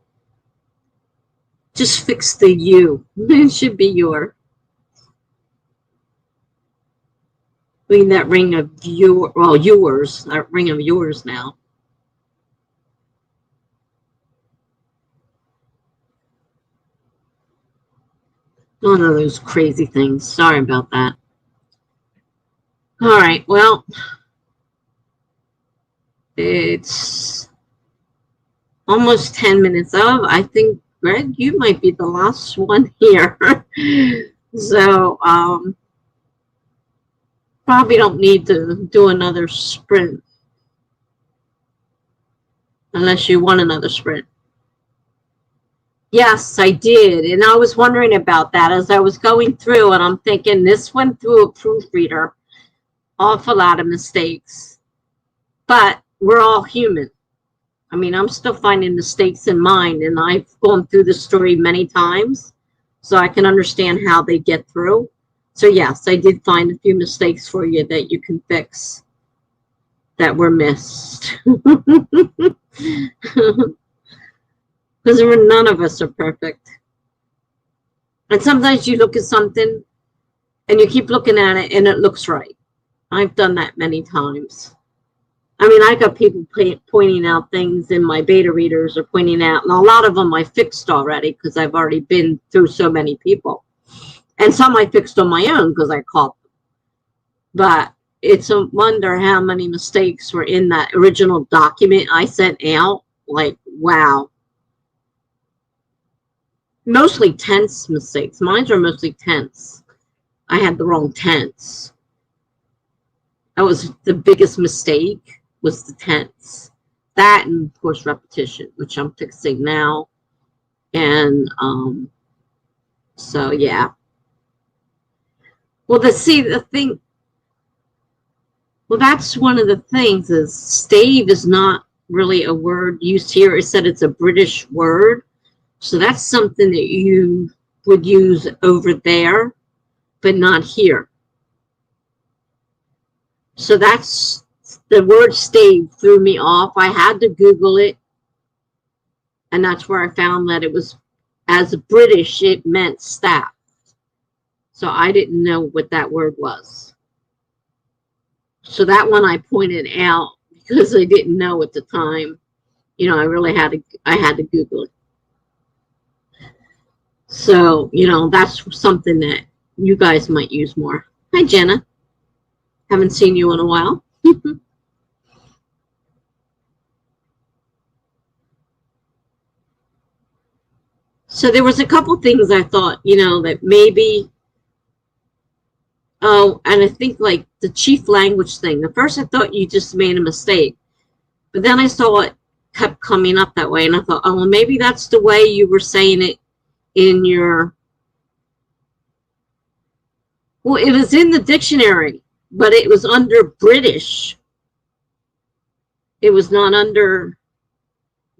you. It should be your... I mean, that ring of your, well, yours, that ring of yours now. One of those crazy things. Sorry about that. All right, well, it's almost 10 minutes of. I think, Greg, you might be the last one here. So, probably don't need to do another sprint unless you want another sprint. Yes, I did. And I was wondering about that as I was going through, and I'm thinking this went through a proofreader. Awful lot of mistakes. But we're all human. I mean, I'm still finding mistakes in mine, and I've gone through the story many times, so I can understand how they get through. So yes, I did find a few mistakes for you that you can fix that were missed. Because none of us are perfect. And sometimes you look at something and you keep looking at it and it looks right. I've done that many times. I mean, I got people pointing out things in my beta readers, or pointing out, and a lot of them I fixed already because I've already been through so many people. And some I fixed on my own because I caught them. But it's a wonder how many mistakes were in that original document I sent out. Like, wow. Mostly tense mistakes. Mine are mostly tense. I had the wrong tense. That was the biggest mistake, was the tense. That, and of course repetition, which I'm fixing now. And so yeah. Well, the thing, well, that's one of the things, is stave is not really a word used here. It said it's a British word. So that's something that you would use over there, but not here. So that's, the word stave threw me off. I had to Google it. And that's where I found that it was, as British, it meant staff. So I didn't know what that word was. So that one I pointed out because I didn't know at the time. You know, I had to Google it. So, you know, that's something that you guys might use more. Hi, Jenna. Haven't seen you in a while. So there was a couple things I thought, you know, that maybe, oh, and I think like the chief language thing. At first I thought you just made a mistake, but then I saw it kept coming up that way. And I thought, oh, well, maybe that's the way you were saying it in your, well, it was in the dictionary, but it was under British. It was not under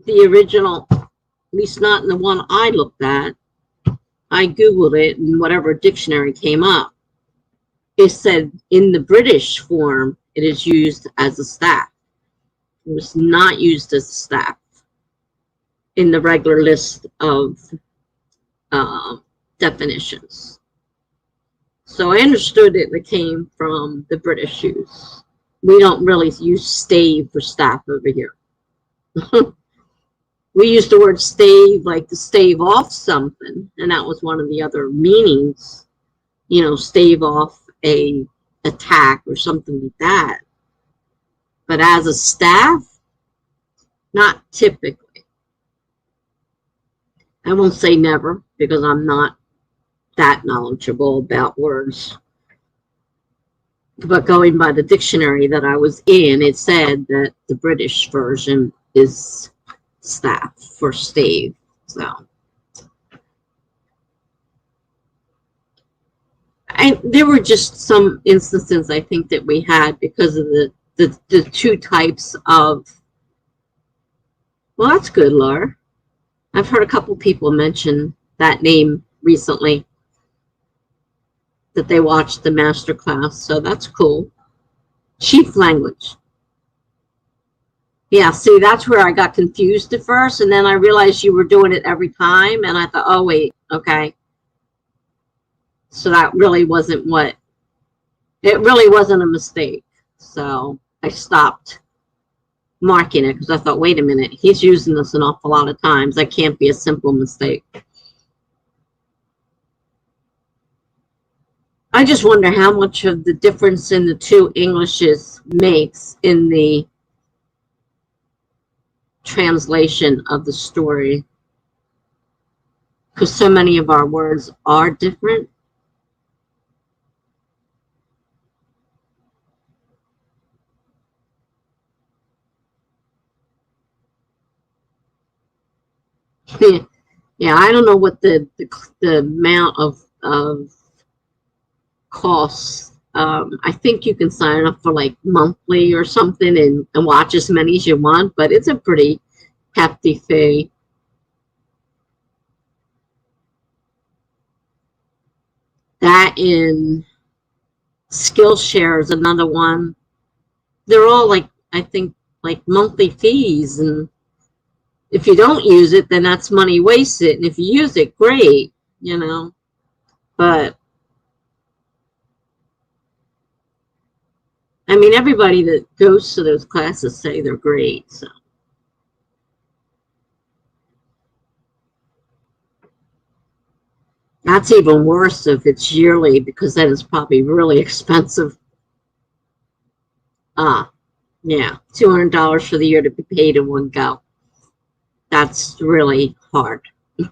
the original, at least not in the one I looked at. I Googled it and whatever dictionary came up. It said in the British form, it is used as a staff. It was not used as a staff in the regular list of definitions. So I understood it came from the British use. We don't really use stave for staff over here. We use the word stave like to stave off something, and that was one of the other meanings, you know, stave off a attack or something like that. But as a staff, not typically. I won't say never because I'm not that knowledgeable about words. But going by the dictionary that I was in, it said that the British version is staff for stave. So there were just some instances I think that we had because of the two types of, well, that's good, Laura. I've heard a couple people mention that name recently, that they watched the master class, so that's cool. Chief language. Yeah, see, that's where I got confused at first, and then I realized you were doing it every time, and I thought, oh, wait, okay. So that really wasn't it really wasn't a mistake. So I stopped marking it because I thought, wait a minute, he's using this an awful lot of times. That can't be a simple mistake. I just wonder how much of the difference in the two Englishes makes in the translation of the story, because so many of our words are different. Yeah, I don't know what the amount of costs. I think you can sign up for like monthly or something and watch as many as you want, but it's a pretty hefty fee. That in Skillshare is another one. They're all like, I think, like monthly fees, and if you don't use it, then that's money wasted. And if you use it, great, you know. But I mean, everybody that goes to those classes say they're great. So that's even worse if it's yearly, because then it's probably really expensive. Yeah, $200 for the year to be paid in one go. That's really hard.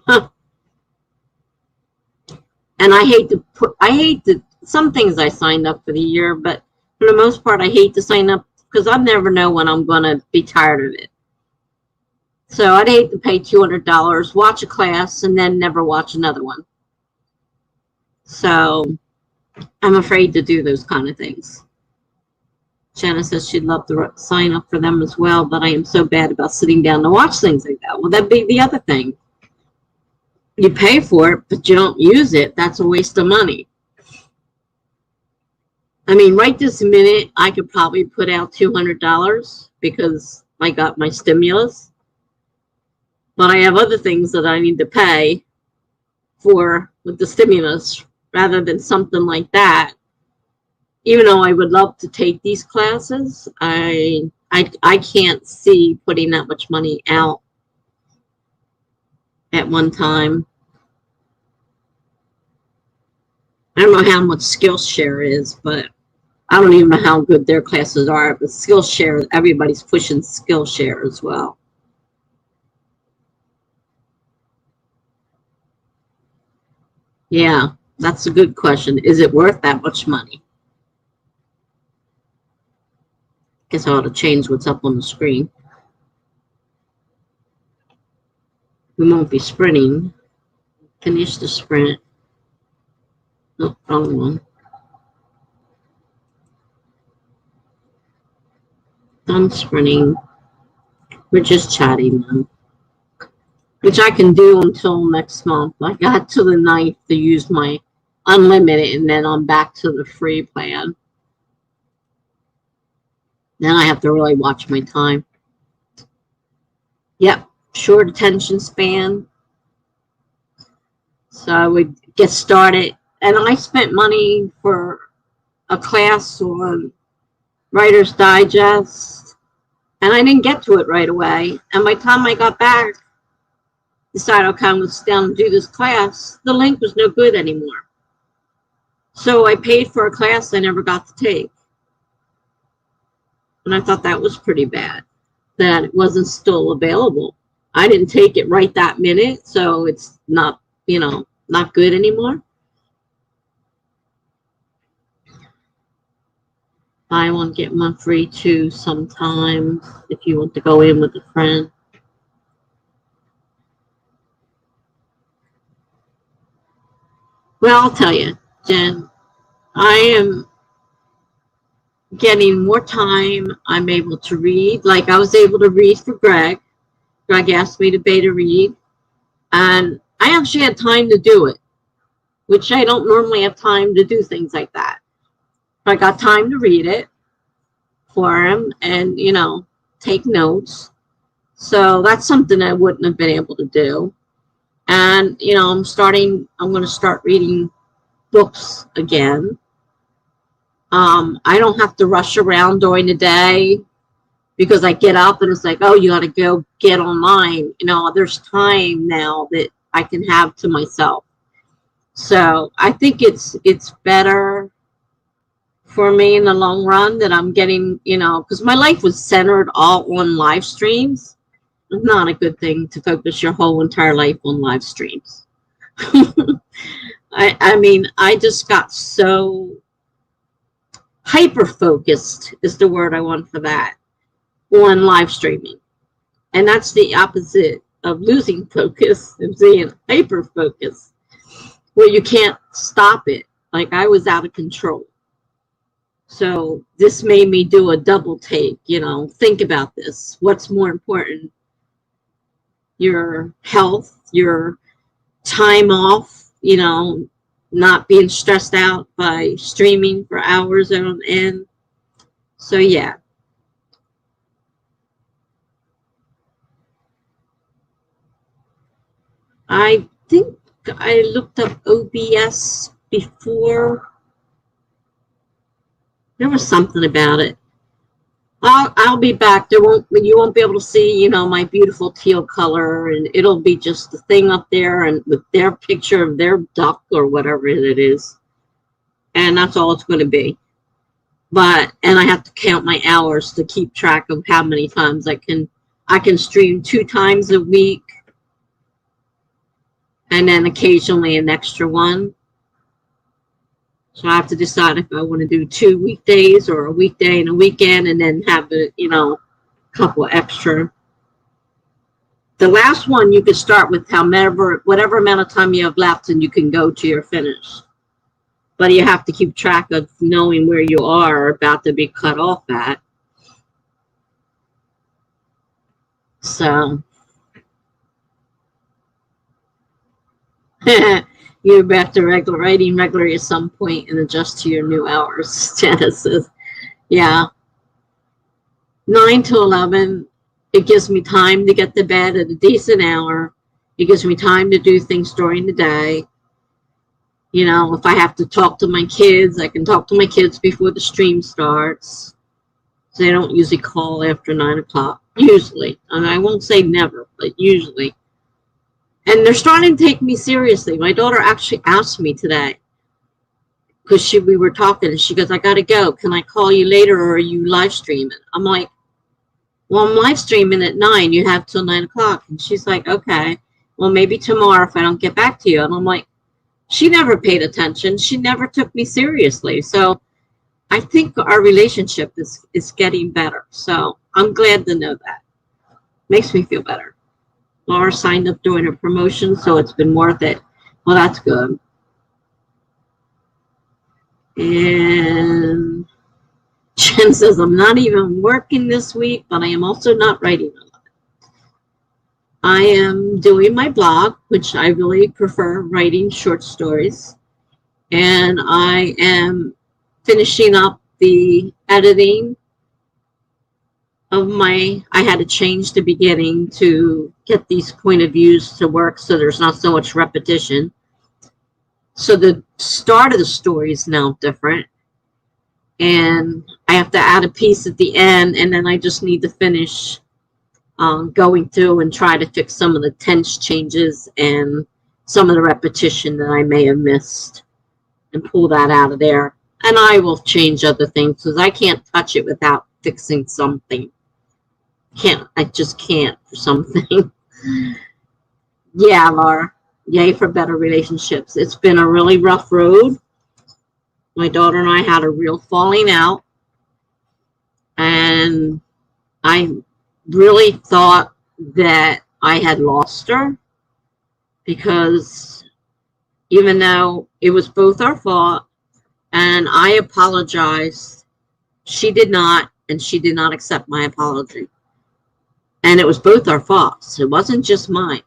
And I hate to, some things I signed up for the year, but for the most part, I hate to sign up because I never know when I'm going to be tired of it. So I'd hate to pay $200, watch a class, and then never watch another one. So I'm afraid to do those kind of things. Jenna says she'd love to sign up for them as well, but I am so bad about sitting down to watch things like that. Well, that'd be the other thing. You pay for it, but you don't use it. That's a waste of money. I mean, right this minute, I could probably put out $200 because I got my stimulus. But I have other things that I need to pay for with the stimulus rather than something like that. Even though I would love to take these classes, I I can't see putting that much money out at one time. I don't know how much Skillshare is, but I don't even know how good their classes are. But Skillshare, everybody's pushing Skillshare as well. Yeah, that's a good question. Is it worth that much money? Guess I ought to change what's up on the screen. We won't be sprinting. Finish the sprint. No, wrong one. Done sprinting. We're just chatting now, which I can do until next month. I got to the 9th to use my unlimited, and then I'm back to the free plan. Then I have to really watch my time. Yep, short attention span. So I would get started. And I spent money for a class on Writer's Digest. And I didn't get to it right away. And by the time I got back, decided, okay, I'm going to sit down and do this class. The link was no good anymore. So I paid for a class I never got to take. And I thought that was pretty bad, that it wasn't still available. I didn't take it right that minute, so it's not, you know, not good anymore. Buy one, get one free too sometimes if you want to go in with a friend. Well, I'll tell you, Jen, I am getting more time. I'm able to read. Like I was able to read for Greg. Greg asked me to beta read. And I actually had time to do it, which I don't normally have time to do things like that. But I got time to read it for him and, you know, take notes. So that's something I wouldn't have been able to do. And, you know, I'm going to start reading books again. I don't have to rush around during the day because I get up and it's like, oh, you got to go get online. You know, there's time now that I can have to myself. So I think it's better for me in the long run that I'm getting, you know, because my life was centered all on live streams. It's not a good thing to focus your whole entire life on live streams. I mean, I just got so hyper-focused is the word I want for that, on live streaming. And that's the opposite of losing focus and being hyper-focused, where you can't stop it. Like I was out of control. So this made me do a double take, you know, think about this. What's more important? Your health, your time off, you know, not being stressed out by streaming for hours on end. So yeah. I think I looked up OBS before. There was something about it. I'll be back. You won't be able to see, you know, my beautiful teal color, and it'll be just the thing up there and with their picture of their duck or whatever it is. And that's all it's going to be. And I have to count my hours to keep track of how many times I can stream 2 times a week. And then occasionally an extra one. So I have to decide if I want to do 2 weekdays or a weekday and a weekend, and then have a, you know, a couple extra. The last one you could start with whatever amount of time you have left, and you can go to your finish. But you have to keep track of knowing where you are about to be cut off at. So you have to writing regularly at some point and adjust to your new hours. Tessa says, yeah. 9 to 11, it gives me time to get to bed at a decent hour. It gives me time to do things during the day. You know, if I have to talk to my kids, I can talk to my kids before the stream starts. So they don't usually call after 9 o'clock. Usually. And I won't say never, but usually. And they're starting to take me seriously. My daughter actually asked me today, because we were talking, and she goes, I got to go. Can I call you later, or are you live streaming? I'm like, well, I'm live streaming at 9. You have till 9 o'clock. And she's like, okay. Well, maybe tomorrow if I don't get back to you. And I'm like, she never paid attention. She never took me seriously. So I think our relationship is getting better. So I'm glad to know that. Makes me feel better. Laura signed up during her promotion, so it's been worth it. Well, that's good. And Jen says, I'm not even working this week, but I am also not writing a lot. I am doing my blog, which I really prefer writing short stories. And I am finishing up the editing of I had to change the beginning to get these point of views to work so there's not so much repetition. So the start of the story is now different. And I have to add a piece at the end, and then I just need to finish going through and try to fix some of the tense changes and some of the repetition that I may have missed and pull that out of there. And I will change other things because I can't touch it without fixing something. I just can't for something. Yeah, Laura. Yay for better relationships. It's been a really rough road. My daughter and I had a real falling out. And I really thought that I had lost her, because even though it was both our fault and I apologized, she did not, and she did not accept my apology. And it was both our faults. It wasn't just mine.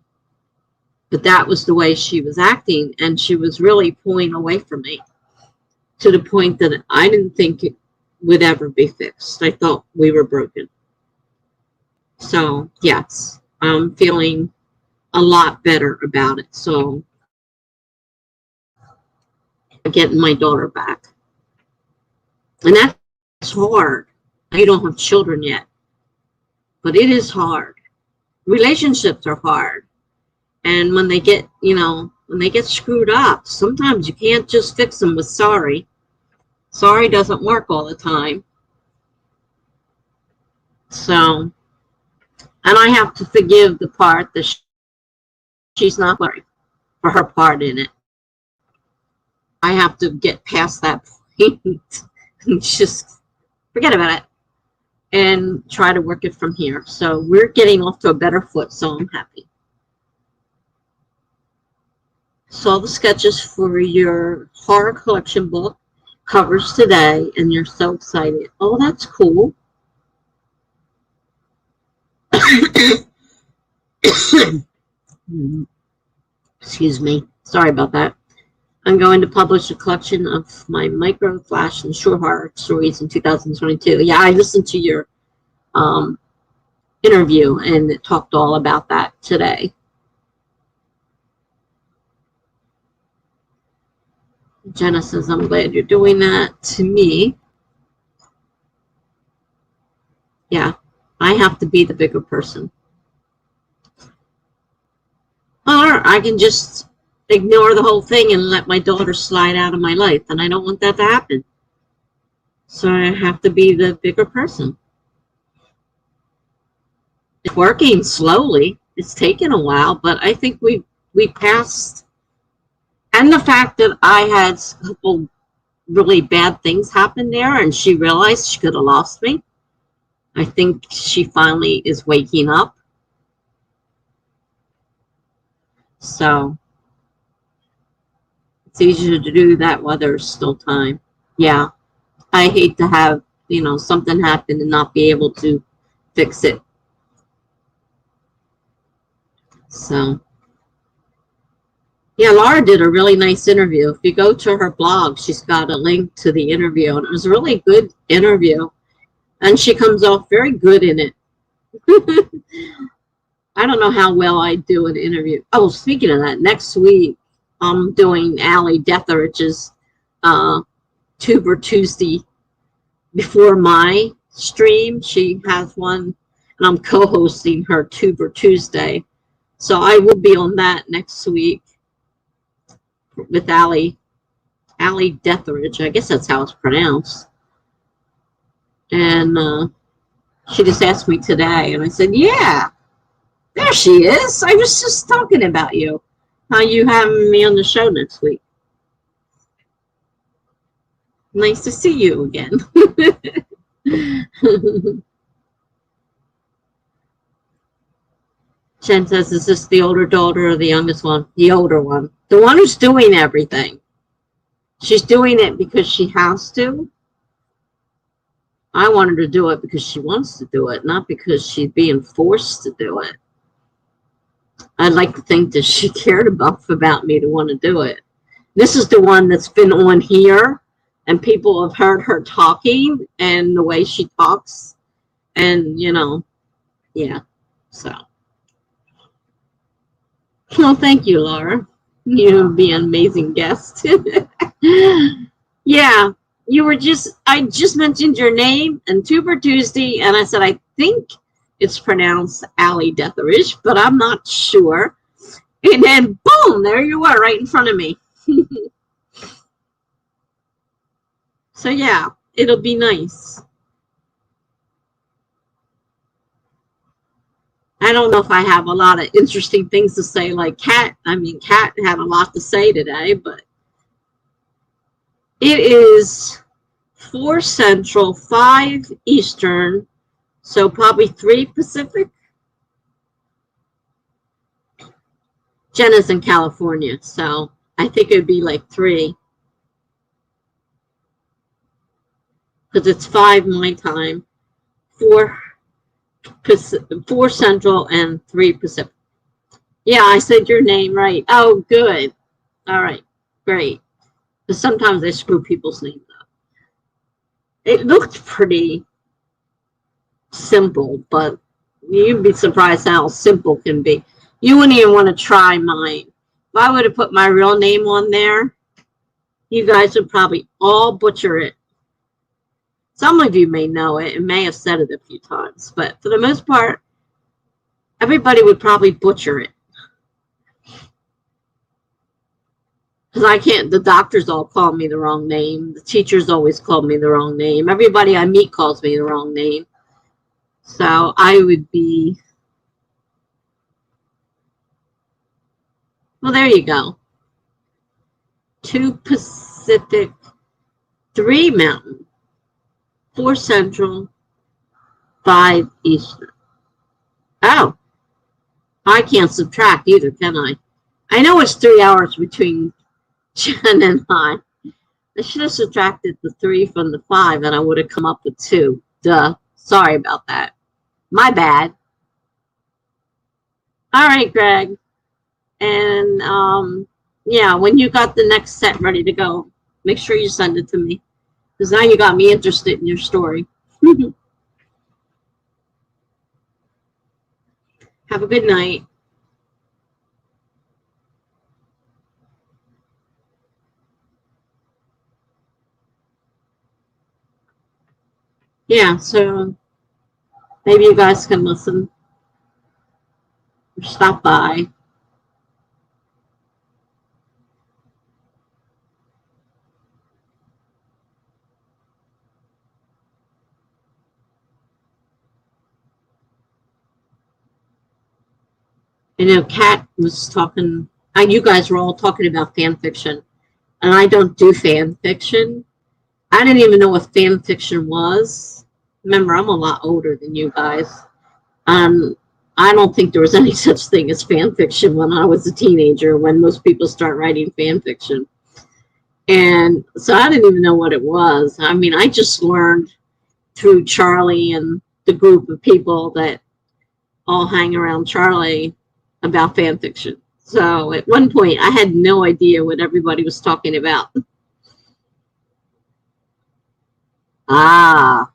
But that was the way she was acting, and she was really pulling away from me to the point that I didn't think it would ever be fixed. I thought we were broken. So, yes, I'm feeling a lot better about it. So, getting my daughter back. And that's hard. I don't have children yet, but it is hard. Relationships are hard. And when they get, when they get screwed up, sometimes you can't just fix them with sorry. Sorry doesn't work all the time. So, and I have to forgive the part that she's not sorry for her part in it. I have to get past that point and just forget about it and try to work it from here. So we're getting off to a better foot, so I'm happy. Saw the sketches for your horror collection book covers today, and you're so excited. Oh, that's cool. Excuse me. Sorry about that. I'm going to publish a collection of my micro, flash, and short horror stories in 2022. Yeah, I listened to your interview, and it talked all about that today. Jenna says, I'm glad you're doing that. To me, yeah, I have to be the bigger person. Or I can just ignore the whole thing and let my daughter slide out of my life, and I don't want that to happen. So I have to be the bigger person. It's working slowly. It's taken a while, but I think we passed. And the fact that I had a couple really bad things happen there, and she realized she could have lost me. I think she finally is waking up. So it's easier to do that while there's still time. Yeah, I hate to have, something happen and not be able to fix it. So, yeah, Laura did a really nice interview. If you go to her blog, she's got a link to the interview, and it was a really good interview, and she comes off very good in it. I don't know how well I do an interview. Oh, speaking of that, next week I'm doing Allie Detherich's Tuber Tuesday before my stream. She has one, and I'm co-hosting her Tuber Tuesday. So I will be on that next week with Allie Deatheridge. I guess that's how it's pronounced. And she just asked me today, and I said, yeah, there she is. I was just talking about you. How you having me on the show next week? Nice to see you again. Jen says, is this the older daughter or the youngest one? The older one. The one who's doing everything. She's doing it because she has to. I want her to do it because she wants to do it, not because she's being forced to do it. I'd like to think that she cared enough about me to want to do it. This is the one that's been on here, and people have heard her talking and the way she talks. And, you know, yeah, so. Well, thank you, Laura. You'll be an amazing guest. Yeah, I just mentioned your name and Tuber Tuesday, and I said, I think it's pronounced Allie Deatheridge, but I'm not sure. And then, boom, there you are right in front of me. So, yeah, it'll be nice. I don't know if I have a lot of interesting things to say like Kat. I mean, Kat had a lot to say today, but it is 4 Central, 5 Eastern, so probably 3 Pacific. Jenna's in California, so I think it would be like 3. Because it's 5 my time, 4 Central, and 3 Pacific. Yeah, I said your name right. Oh, good. All right, great. Because sometimes I screw people's names up. It looked pretty simple, but you'd be surprised how simple it can be. You wouldn't even want to try mine. If I would have put my real name on there, you guys would probably all butcher it. Some of you may know it and may have said it a few times, but for the most part, everybody would probably butcher it. Because I can't, the doctors all call me the wrong name. The teachers always call me the wrong name. Everybody I meet calls me the wrong name. So I would be, well, there you go. 2 Pacific, 3 Mountain, 4 Central, 5 Eastern. Oh, I can't subtract either, can I? I know it's 3 hours between Jen and I. I should have subtracted the 3 from the 5, and I would have come up with 2. Duh. Sorry about that. My bad. All right, Greg. And, yeah, when you got the next set ready to go, make sure you send it to me. Because now you got me interested in your story. Have a good night. Yeah, so maybe you guys can listen or stop by. I know Kat was talking, you guys were all talking about fan fiction, and I don't do fan fiction. I didn't even know what fan fiction was. Remember, I'm a lot older than you guys. I don't think there was any such thing as fan fiction when I was a teenager, when most people start writing fan fiction. And so I didn't even know what it was. I mean, I just learned through Charlie and the group of people that all hang around Charlie about fan fiction. So at one point, I had no idea what everybody was talking about. Ah,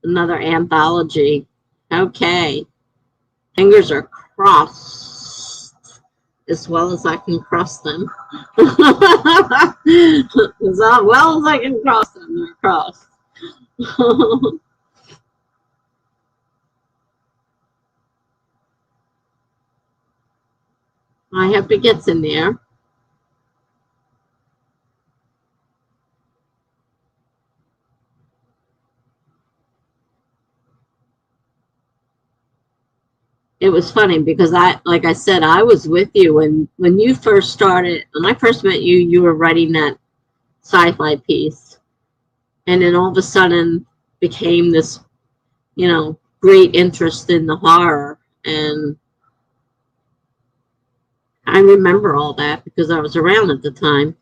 another anthology. Okay. Fingers are crossed as well as I can cross them. As well as I can cross them, they're crossed. I hope it gets in there. It was funny because like I said, I was with you when you first started. When I first met you, you were writing that sci-fi piece, and then all of a sudden became this, great interest in the horror. And I remember all that because I was around at the time.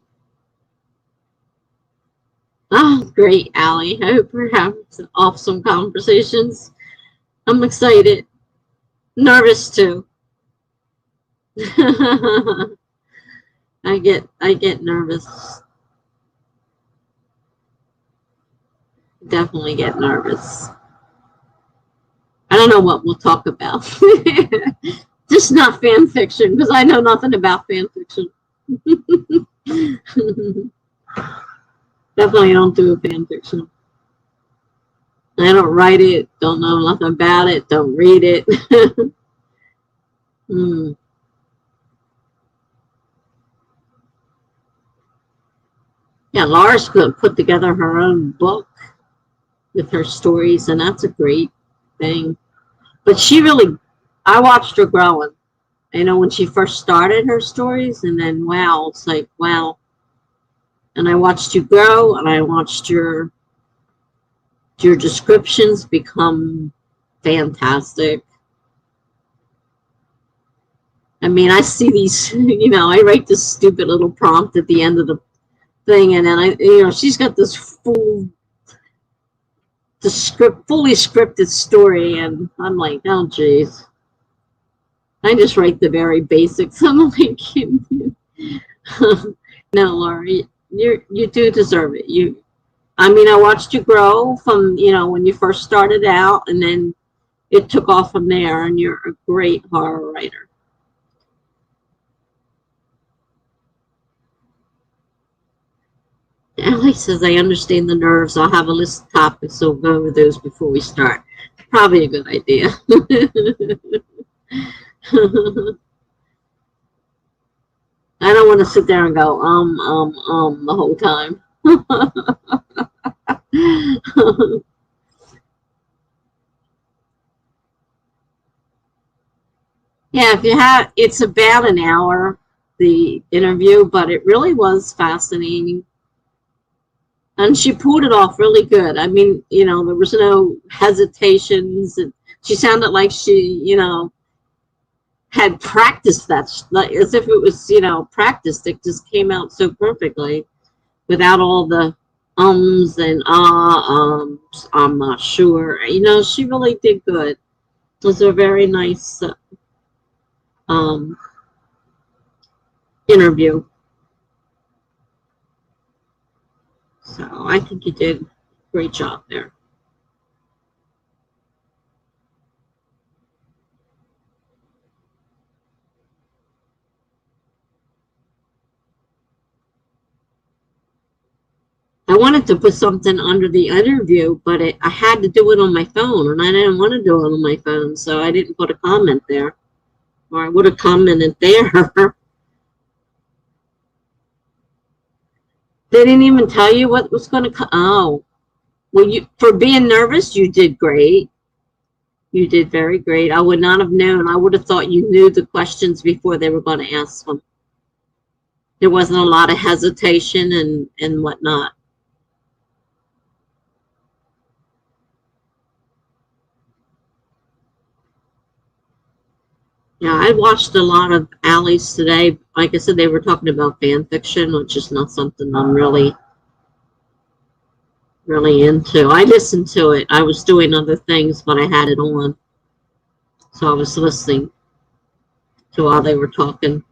Oh, great, Allie. I hope we're having some awesome conversations. I'm excited. Nervous too. I get nervous. Definitely get nervous. I don't know what we'll talk about. Just not fan fiction because I know nothing about fan fiction. Definitely don't do a fan fiction. I don't write it, don't know nothing about it, don't read it. Hmm. Yeah, Laura's put together her own book with her stories, and that's a great thing. But she really, I watched her growing. When she first started her stories, and then wow, it's like wow. And I watched you grow, and I watched your descriptions become fantastic. I mean, I see these, I write this stupid little prompt at the end of the thing, and then she's got this fully scripted story, and I'm like, oh, geez. I just write the very basics. I'm like, no, Laura, you do deserve it. I watched you grow from, when you first started out, and then it took off from there, and you're a great horror writer. Allie says, I understand the nerves. I'll have a list of topics, so we'll go over those before we start. Probably a good idea. I don't want to sit there and go, the whole time. Yeah, it's about an hour, the interview, but it really was fascinating. And she pulled it off really good. I mean, there was no hesitations. And she sounded like she, had practiced that, like, as if it was, practiced. It just came out so perfectly without all the ums and I'm not sure. She really did good. It was a very nice um, interview. So I think you did a great job there. I wanted to put something under the interview, but I had to do it on my phone, and I didn't want to do it on my phone, so I didn't put a comment there. Or I would have commented there. They didn't even tell you what was going to come. Oh, well, for being nervous, you did great. You did very great. I would not have known. I would have thought you knew the questions before they were going to ask them. There wasn't a lot of hesitation and whatnot. Yeah, I watched a lot of Allie's today. Like I said, they were talking about fan fiction, which is not something I'm really into. I listened to it. I was doing other things, but I had it on. So I was listening to while they were talking.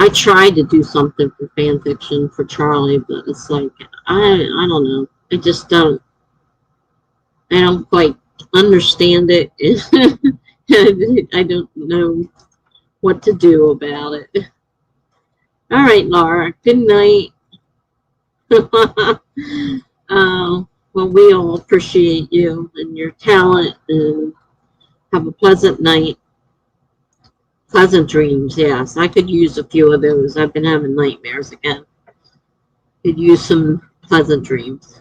I tried to do something for fan fiction for Charlie, but it's like I don't know. I don't quite understand it. I don't know what to do about it. All right, Laura. Good night. Well, we all appreciate you and your talent, and have a pleasant night. Pleasant dreams, yes. I could use a few of those. I've been having nightmares again. Could use some pleasant dreams.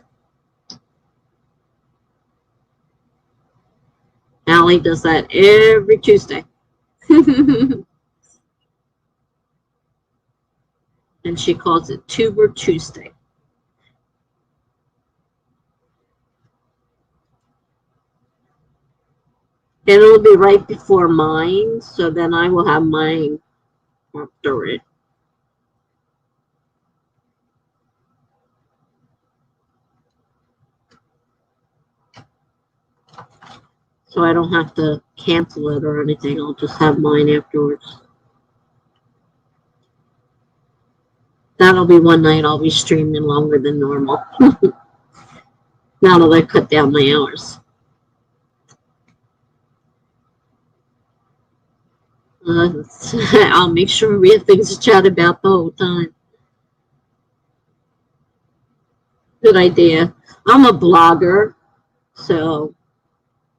Allie does that every Tuesday. And she calls it Tuber Tuesday. And it'll be right before mine, so then I will have mine after it. So I don't have to cancel it or anything. I'll just have mine afterwards. That'll be one night I'll be streaming longer than normal. Now that I cut down my hours. I'll make sure we have things to chat about the whole time. Good idea. I'm a blogger, so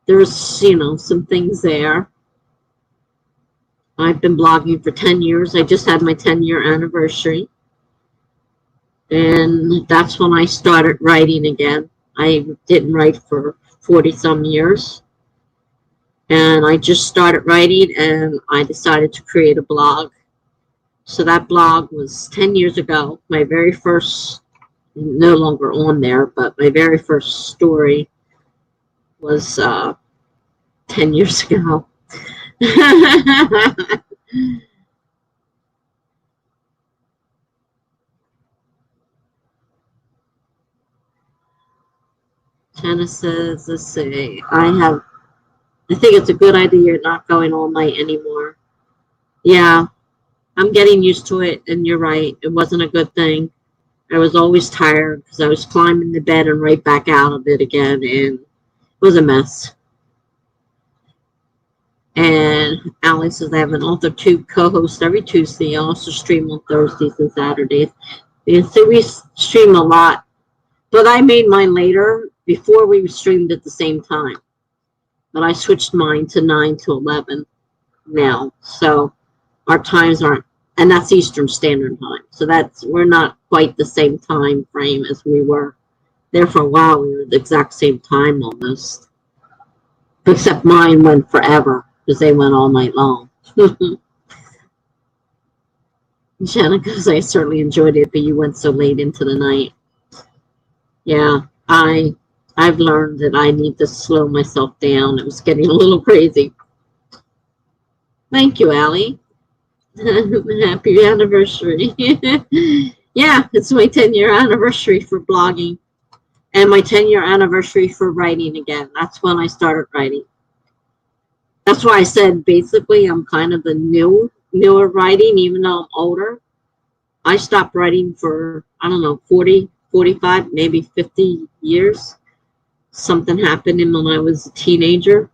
there's, some things there. I've been blogging for 10 years. I just had my 10-year anniversary. And that's when I started writing again. I didn't write for 40-some years. And I just started writing, and I decided to create a blog. So that blog was 10 years ago. My very first, no longer on there, but my very first story was 10 years ago. Jenna says, let's see, I think it's a good idea not going all night anymore. Yeah, I'm getting used to it, and you're right. It wasn't a good thing. I was always tired because I was climbing the bed and right back out of it again, and it was a mess. And Allie says I have an Authortube co-host every Tuesday. I also stream on Thursdays and Saturdays. And so we stream a lot, but I made mine later. Before we streamed at the same time, but I switched mine to 9 to 11 now. So our times aren't, and that's Eastern Standard Time. So we're not quite the same time frame as we were. There for a while, we were the exact same time almost. Except mine went forever because they went all night long. Jenna goes, I certainly enjoyed it, but you went so late into the night. Yeah, I've learned that I need to slow myself down. It was getting a little crazy. Thank you, Allie. Happy anniversary. Yeah, it's my 10-year anniversary for blogging and my 10-year anniversary for writing again. That's when I started writing. That's why I said basically I'm kind of the newer writing, even though I'm older. I stopped writing for, I don't know, 40, 45, maybe 50 years. Something happened when I was a teenager,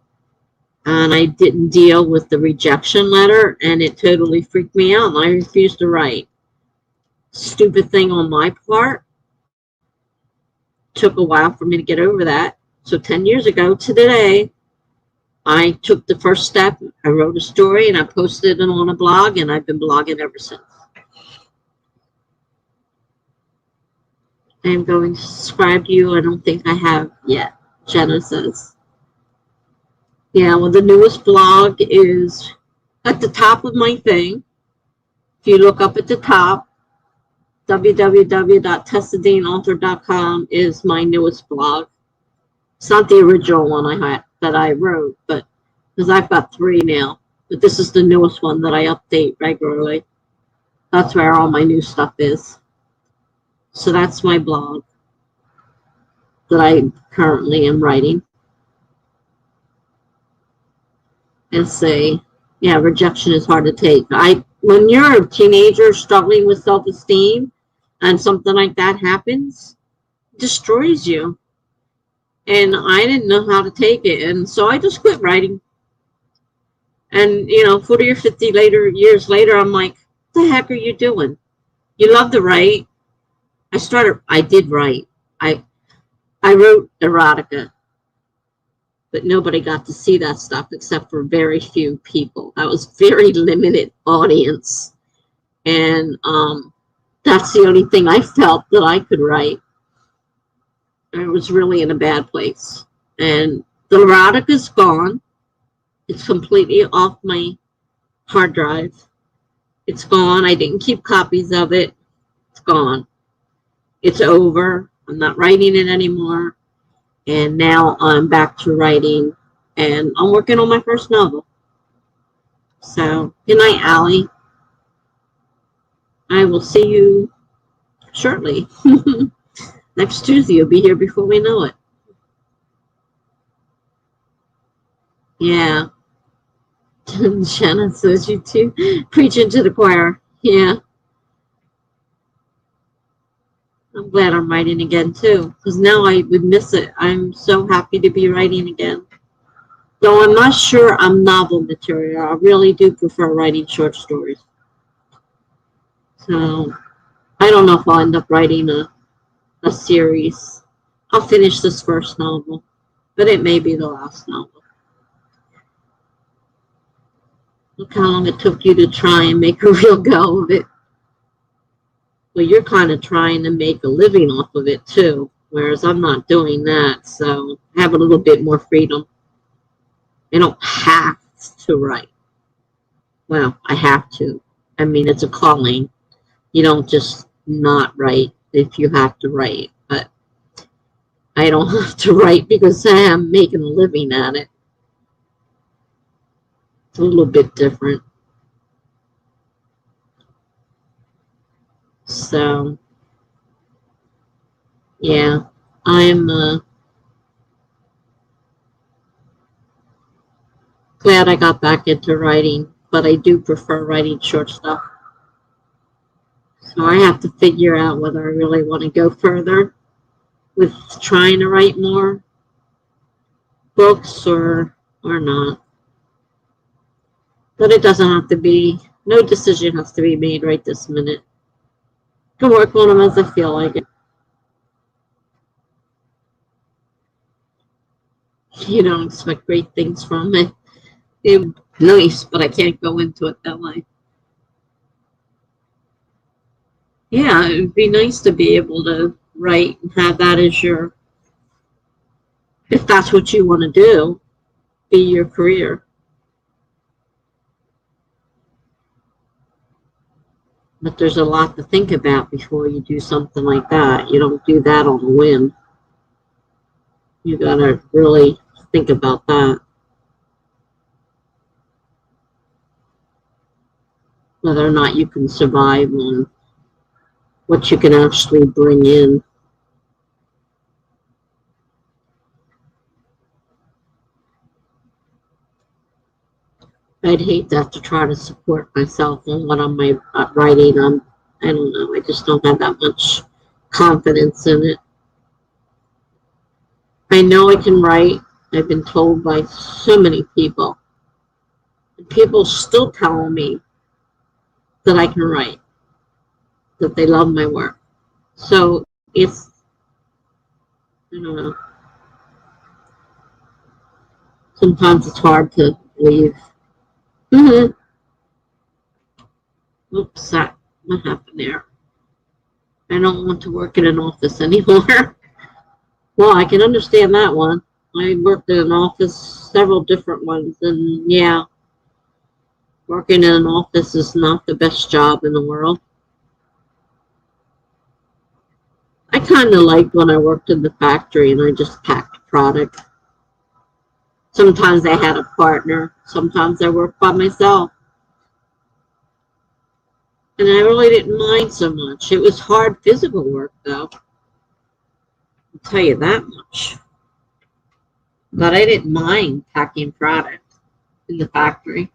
and I didn't deal with the rejection letter, and it totally freaked me out, and I refused to write. Stupid thing on my part. Took a while for me to get over that. So 10 years ago to today, I took the first step. I wrote a story, and I posted it on a blog, and I've been blogging ever since. I am going to subscribe to you. I don't think I have yet, Jenna says. Yeah, well, the newest blog is at the top of my thing. If you look up at the top, www.tessadeanauthor.com is my newest blog. It's not the original one that I wrote, but because I've got 3 now. But this is the newest one that I update regularly. That's where all my new stuff is. So that's my blog that I currently am writing. And say, yeah, rejection is hard to take. When you're a teenager struggling with self-esteem and something like that happens, it destroys you. And I didn't know how to take it. And so I just quit writing. And, 40 or 50 years later, I'm like, what the heck are you doing? You love to write. I did write. I I wrote erotica, but nobody got to see that stuff except for very few people. That was very limited audience. And that's the only thing I felt that I could write. I was really in a bad place. And the erotica's gone. It's completely off my hard drive. It's gone. I didn't keep copies of it. It's gone. It's over. I'm not writing it anymore. And now I'm back to writing. And I'm working on my first novel. So, good night, Allie. I will see you shortly. Next Tuesday, you'll be here before we know it. Yeah. Shannon says you too. Preaching to the choir. Yeah. I'm glad I'm writing again too, because now I would miss it. I'm so happy to be writing again. Though I'm not sure I'm novel material. I really do prefer writing short stories. So I don't know if I'll end up writing a series. I'll finish this first novel, but it may be the last novel. Look how long it took you to try and make a real go of it. Well, you're kind of trying to make a living off of it too, whereas I'm not doing that, so I have a little bit more freedom. I don't have to write. Well, I have to. I mean, it's a calling. You don't just not write if you have to write, but I don't have to write because I am making a living at it. It's a little bit different. So, yeah, I'm glad I got back into writing, but I do prefer writing short stuff. So I have to figure out whether I really want to go further with trying to write more books or not. But it doesn't have to be, no decision has to be made right this minute. I can work on them as I feel like it. You don't expect great things from it. It's nice, but I can't go into it that way. Yeah, it would be nice to be able to write and have that as your, if that's what you want to do, be your career. But there's a lot to think about before you do something like that. You don't do that on a whim. You gotta really think about that. Whether or not you can survive on what you can actually bring in. I'd hate to have to try to support myself on what I'm writing. I don't know. I just don't have that much confidence in it. I know I can write. I've been told by so many people. People still tell me that I can write, that they love my work. So it's, I don't know. Sometimes it's hard to believe. Mm-hmm. Oops, what happened there? I don't want to work in an office anymore. Well, I can understand that one. I worked in an office, several different ones, and yeah, working in an office is not the best job in the world. I kind of liked when I worked in the factory and I just packed product. Sometimes I had a partner. Sometimes I worked by myself. And I really didn't mind so much. It was hard physical work, though. I'll tell you that much. But I didn't mind packing product in the factory.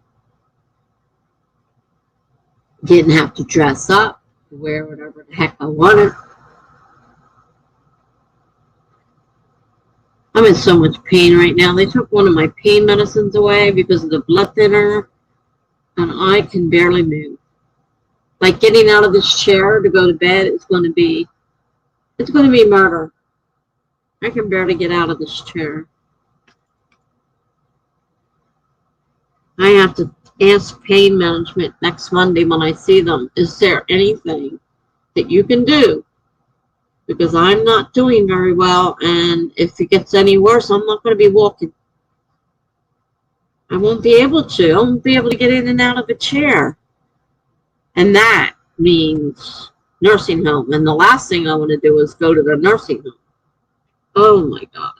Didn't have to dress up, wear whatever the heck I wanted. I'm in so much pain right now. They took one of my pain medicines away because of the blood thinner, and I can barely move. Like getting out of this chair to go to bed is going to be, it's going to be murder. I can barely get out of this chair. I have to ask pain management next Monday when I see them, is there anything that you can do? Because I'm not doing very well, and if it gets any worse, I'm not going to be walking. I won't be able to. I won't be able to get in and out of a chair. And that means nursing home. And the last thing I want to do is go to the nursing home. Oh my God.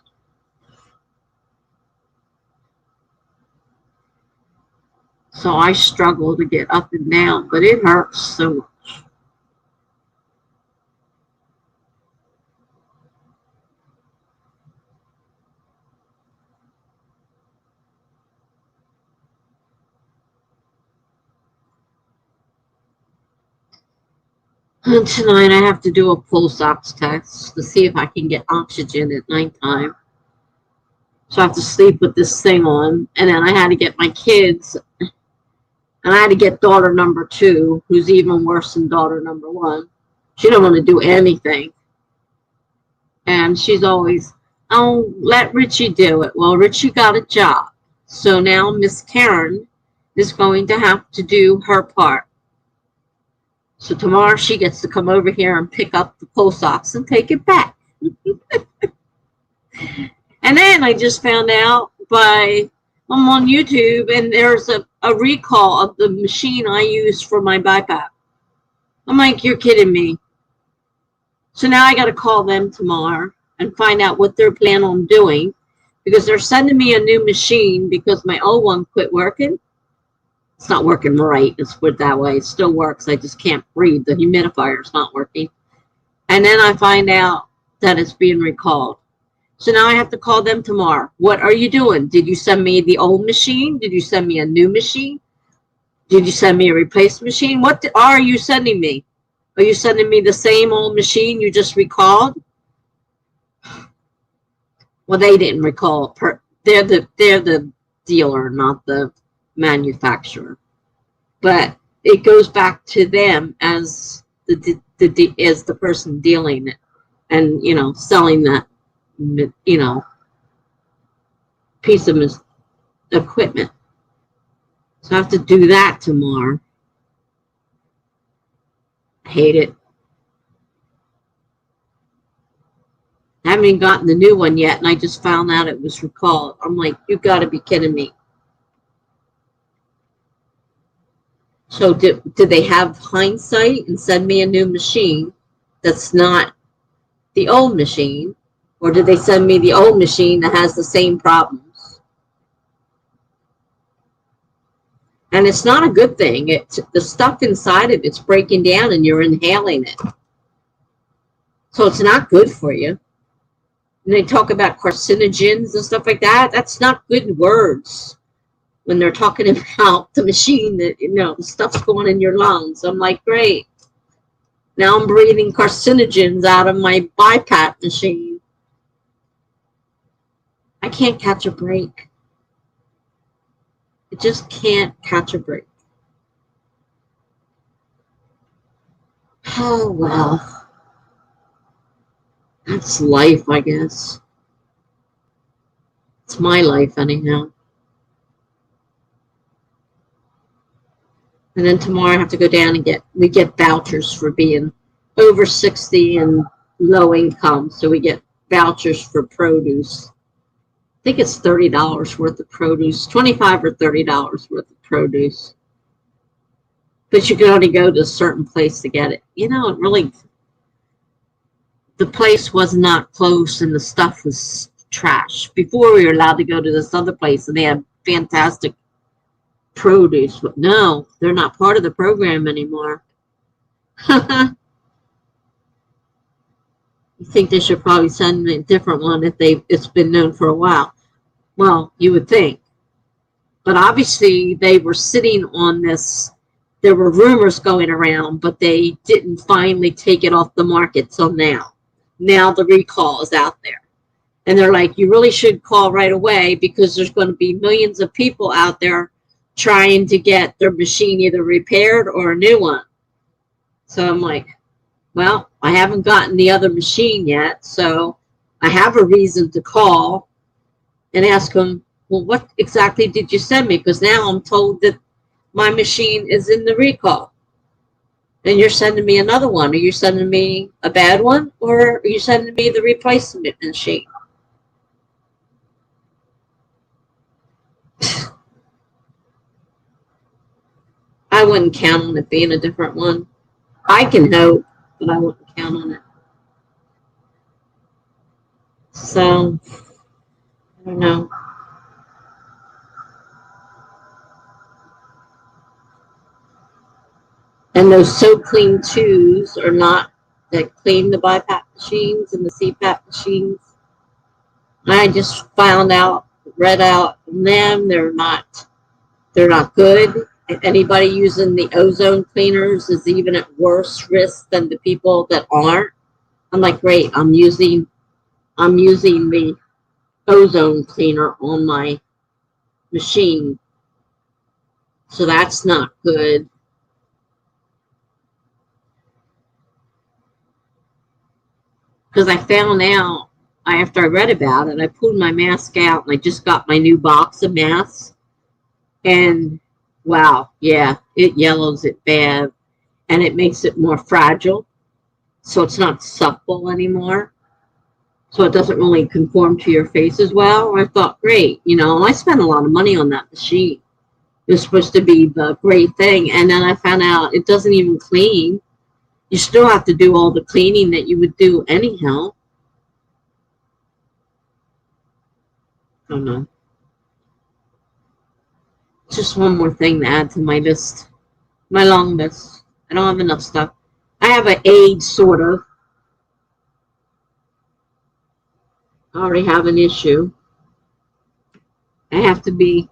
So I struggle to get up and down, but it hurts so much. And tonight I have to do a pulse ox test to see if I can get oxygen at nighttime. So I have to sleep with this thing on. And then I had to get my kids, and I had to get daughter number 2, who's even worse than daughter number 1. She don't want to do anything. And she's always, oh, let Richie do it. Well, Richie got a job. So now Miss Karen is going to have to do her part. So tomorrow she gets to come over here and pick up the pulse ox and take it back. And then I just found out I'm on YouTube, and there's a recall of the machine I use for my BiPAP. I'm like, you're kidding me. So now I got to call them tomorrow and find out what they're planning on doing, because they're sending me a new machine because my old one quit working. It's not working right. Let's put it that way. It still works. I just can't breathe. The humidifier's not working. And then I find out that it's being recalled. So now I have to call them tomorrow. What are you doing? Did you send me the old machine? Did you send me a new machine? Did you send me a replacement machine? What are you sending me? Are you sending me the same old machine you just recalled? Well, they didn't recall. They're the dealer, not the manufacturer. But it goes back to them as the person dealing it and selling that piece of equipment. So I have to do that tomorrow. I hate it. I haven't even gotten the new one yet, and I just found out it was recalled. I'm like, you got to be kidding me. So did they have hindsight and send me a new machine that's not the old machine? Or did they send me the old machine that has the same problems? And it's not a good thing. The stuff inside of it's breaking down and you're inhaling it. So it's not good for you. And they talk about carcinogens and stuff like that. That's not good words when they're talking about the machine that, the stuff's going in your lungs. I'm like, great. Now I'm breathing carcinogens out of my BiPAP machine. I can't catch a break. I just can't catch a break. Oh, well. That's life, I guess. It's my life, anyhow. And then tomorrow I have to go down and we get vouchers for being over 60 and low income. So we get vouchers for produce. I think it's $30 worth of produce, $25 or $30 worth of produce. But you can only go to a certain place to get it. It really, the place was not close and the stuff was trash. Before we were allowed to go to this other place and they had fantastic produce, but no, they're not part of the program anymore. You think they should probably send a different one if it's been known for a while. Well, you would think. But obviously they were sitting on this. There were rumors going around, but they didn't finally take it off the market till now. Now the recall is out there. And they're like, you really should call right away because there's going to be millions of people out there trying to get their machine either repaired or a new one. So I'm like, well, I haven't gotten the other machine yet, so I have a reason to call and ask them, well, what exactly did you send me? Because now I'm told that my machine is in the recall. And you're sending me another one. Are you sending me a bad one? Or are you sending me the replacement machine? I wouldn't count on it being a different one. I can hope, but I wouldn't count on it. So, I don't know. And those So Clean 2s are not that clean the BiPAP machines and the CPAP machines. I just found out, read out from them, they're not good. If anybody using the ozone cleaners is even at worse risk than the people that aren't. I'm like, great, I'm using the ozone cleaner on my machine. So that's not good. Because I found out after I read about it, I pulled my mask out and I just got my new box of masks. And wow, yeah, it yellows it bad and it makes it more fragile. So it's not supple anymore. So it doesn't really conform to your face as well. I thought, great, and I spent a lot of money on that machine. It was supposed to be the great thing. And then I found out it doesn't even clean. You still have to do all the cleaning that you would do anyhow. I don't know. Just one more thing to add to my list, my long list. I don't have enough stuff. I have an age, sort of. I already have an issue. I have to be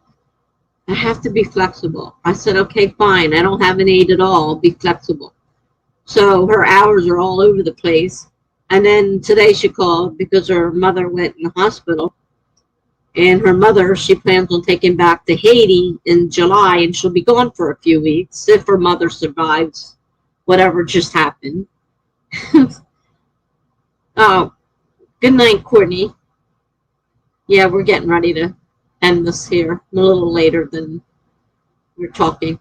flexible. I said, okay, fine. I don't have an aid at all. I'll be flexible. So her hours are all over the place. And then today she called because her mother went in the hospital. And her mother, she plans on taking back to Haiti in July, and she'll be gone for a few weeks if her mother survives whatever just happened. Oh, good night, Courtney. Yeah, we're getting ready to end this here a little later than we're talking.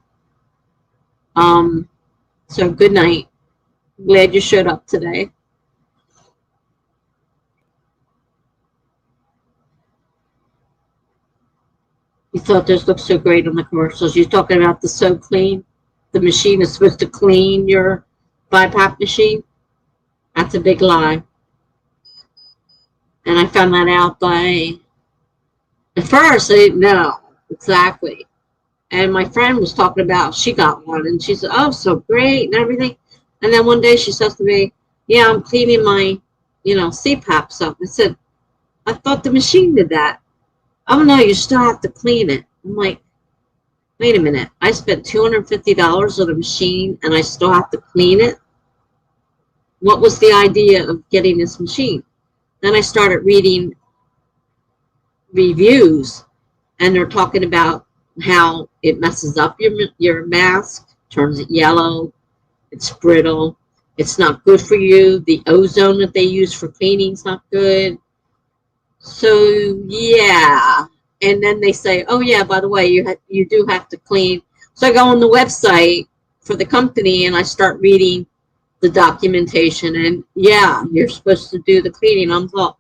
So good night. Glad you showed up today. You thought this looked so great on the commercials. You're talking about the So Clean. The machine is supposed to clean your BiPAP machine. That's a big lie. And I found that out at first I didn't know exactly. And my friend was talking about, she got one, and she said, oh, so great and everything. And then one day she says to me, yeah, I'm cleaning my, CPAP stuff. I said, I thought the machine did that. Oh, no, you still have to clean it. I'm like, wait a minute. I spent $250 on a machine, and I still have to clean it? What was the idea of getting this machine? Then I started reading reviews, and they're talking about how it messes up your mask, turns it yellow, it's brittle, it's not good for you. The ozone that they use for cleaning is not good. So yeah, and then they say, oh yeah, by the way, you do have to clean. So I go on the website for the company and I start reading the documentation, and yeah, you're supposed to do the cleaning. I'm thought,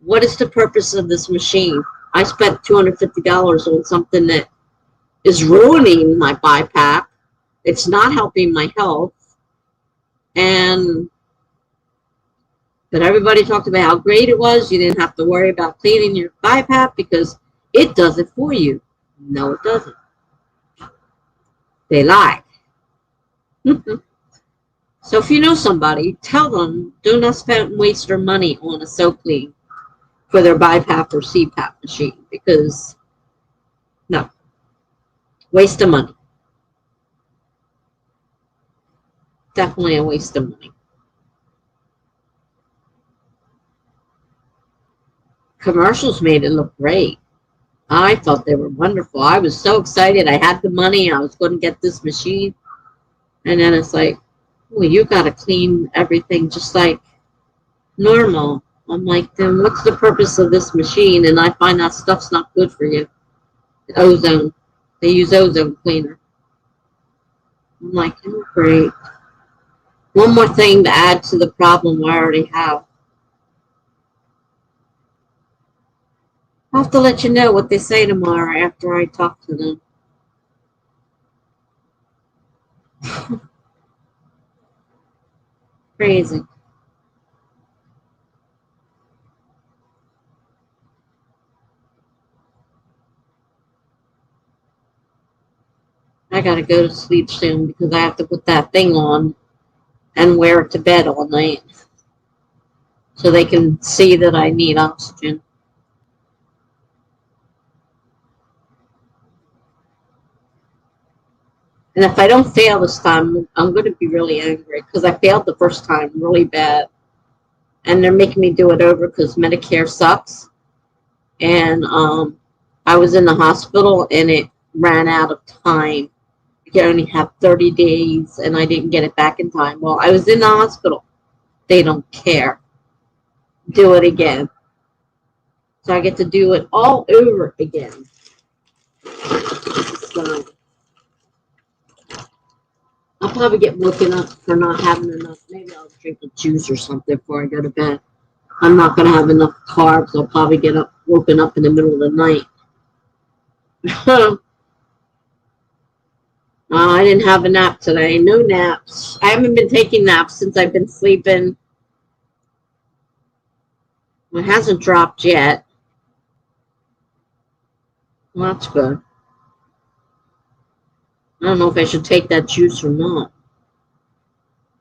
what is the purpose of this machine? I spent $250 on something that is ruining my BiPAP. It's not helping my health. But everybody talked about how great it was. You didn't have to worry about cleaning your BiPAP because it does it for you. No, it doesn't. They lie. So if you know somebody, tell them do not spend waste their money on a So Clean for their BiPAP or CPAP machine, because no, waste of money. Definitely a waste of money. Commercials made it look great. I thought they were wonderful. I was so excited. I had the money. I was going to get this machine. And then it's like, well, you got to clean everything just like normal. I'm like, then what's the purpose of this machine? And I find that stuff's not good for you. Ozone. They use ozone cleaner. I'm like, oh, great. One more thing to add to the problem I already have. I'll have to let you know what they say tomorrow after I talk to them. Crazy. I gotta go to sleep soon because I have to put that thing on and wear it to bed all night so they can see that I need oxygen. And if I don't fail this time, I'm going to be really angry because I failed the first time really bad. And they're making me do it over because Medicare sucks. And I was in the hospital and it ran out of time. You can only have 30 days and I didn't get it back in time. Well, I was in the hospital. They don't care. Do it again. So I get to do it all over again. So I'll probably get woken up for not having enough. Maybe I'll drink a juice or something before I go to bed. I'm not going to have enough carbs. I'll probably get woken up in the middle of the night. I didn't have a nap today. No naps. I haven't been taking naps since I've been sleeping. It hasn't dropped yet. Well, that's good. I don't know if I should take that juice or not.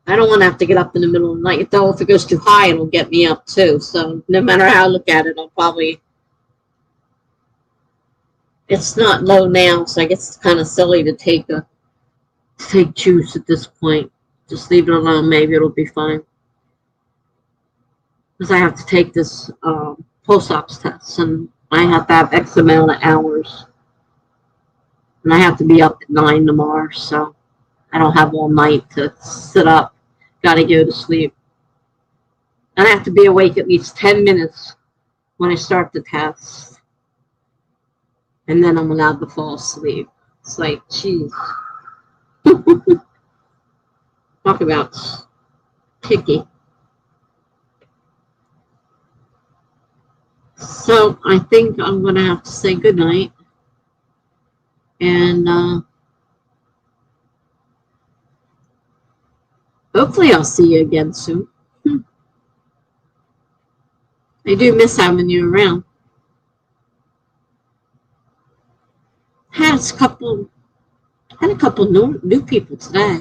I don't want to have to get up in the middle of the night. Though if it goes too high, it'll get me up too. So no matter how I look at it, I'll probably... It's not low now, so I guess it's kind of silly to take juice at this point. Just leave it alone. Maybe it'll be fine. Because I have to take this post-ops test, and I have to have X amount of hours. And I have to be up at 9 tomorrow, so I don't have all night to sit up. Got to go to sleep. And I have to be awake at least 10 minutes when I start the test. And then I'm allowed to fall asleep. It's like, geez. Talk about picky. So I think I'm going to have to say goodnight. And hopefully I'll see you again soon. I do miss having you around. Had a couple new people today.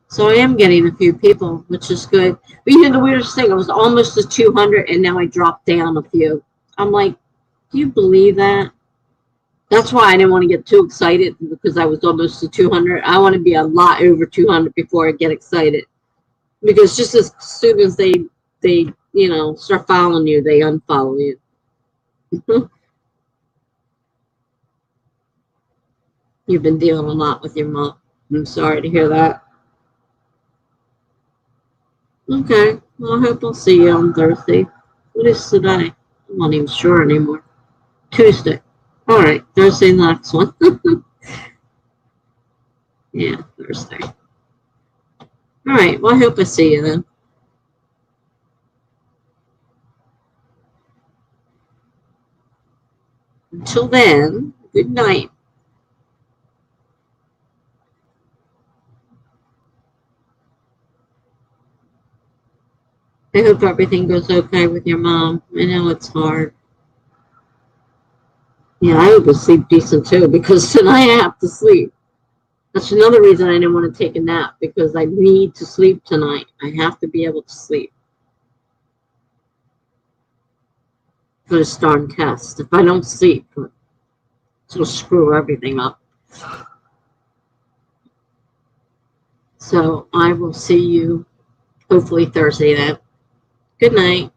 So I am getting a few people, which is good. But you know the weirdest thing, I was almost to 200 and now I dropped down a few. I'm like, do you believe that? That's why I didn't want to get too excited because I was almost to 200. I want to be a lot over 200 before I get excited. Because just as soon as they start following you, they unfollow you. You've been dealing a lot with your mom. I'm sorry to hear that. Okay. Well, I hope I'll see you on Thursday. What is today? I'm not even sure anymore. Tuesday. All right. Thursday, the next one. Yeah, Thursday. All right. Well, I hope I see you then. Until then, good night. I hope everything goes okay with your mom. I know it's hard. Yeah, I hope you sleep decent too because tonight I have to sleep. That's another reason I didn't want to take a nap because I need to sleep tonight. I have to be able to sleep for this darn test. If I don't sleep, it'll screw everything up. So I will see you hopefully Thursday then. Good night.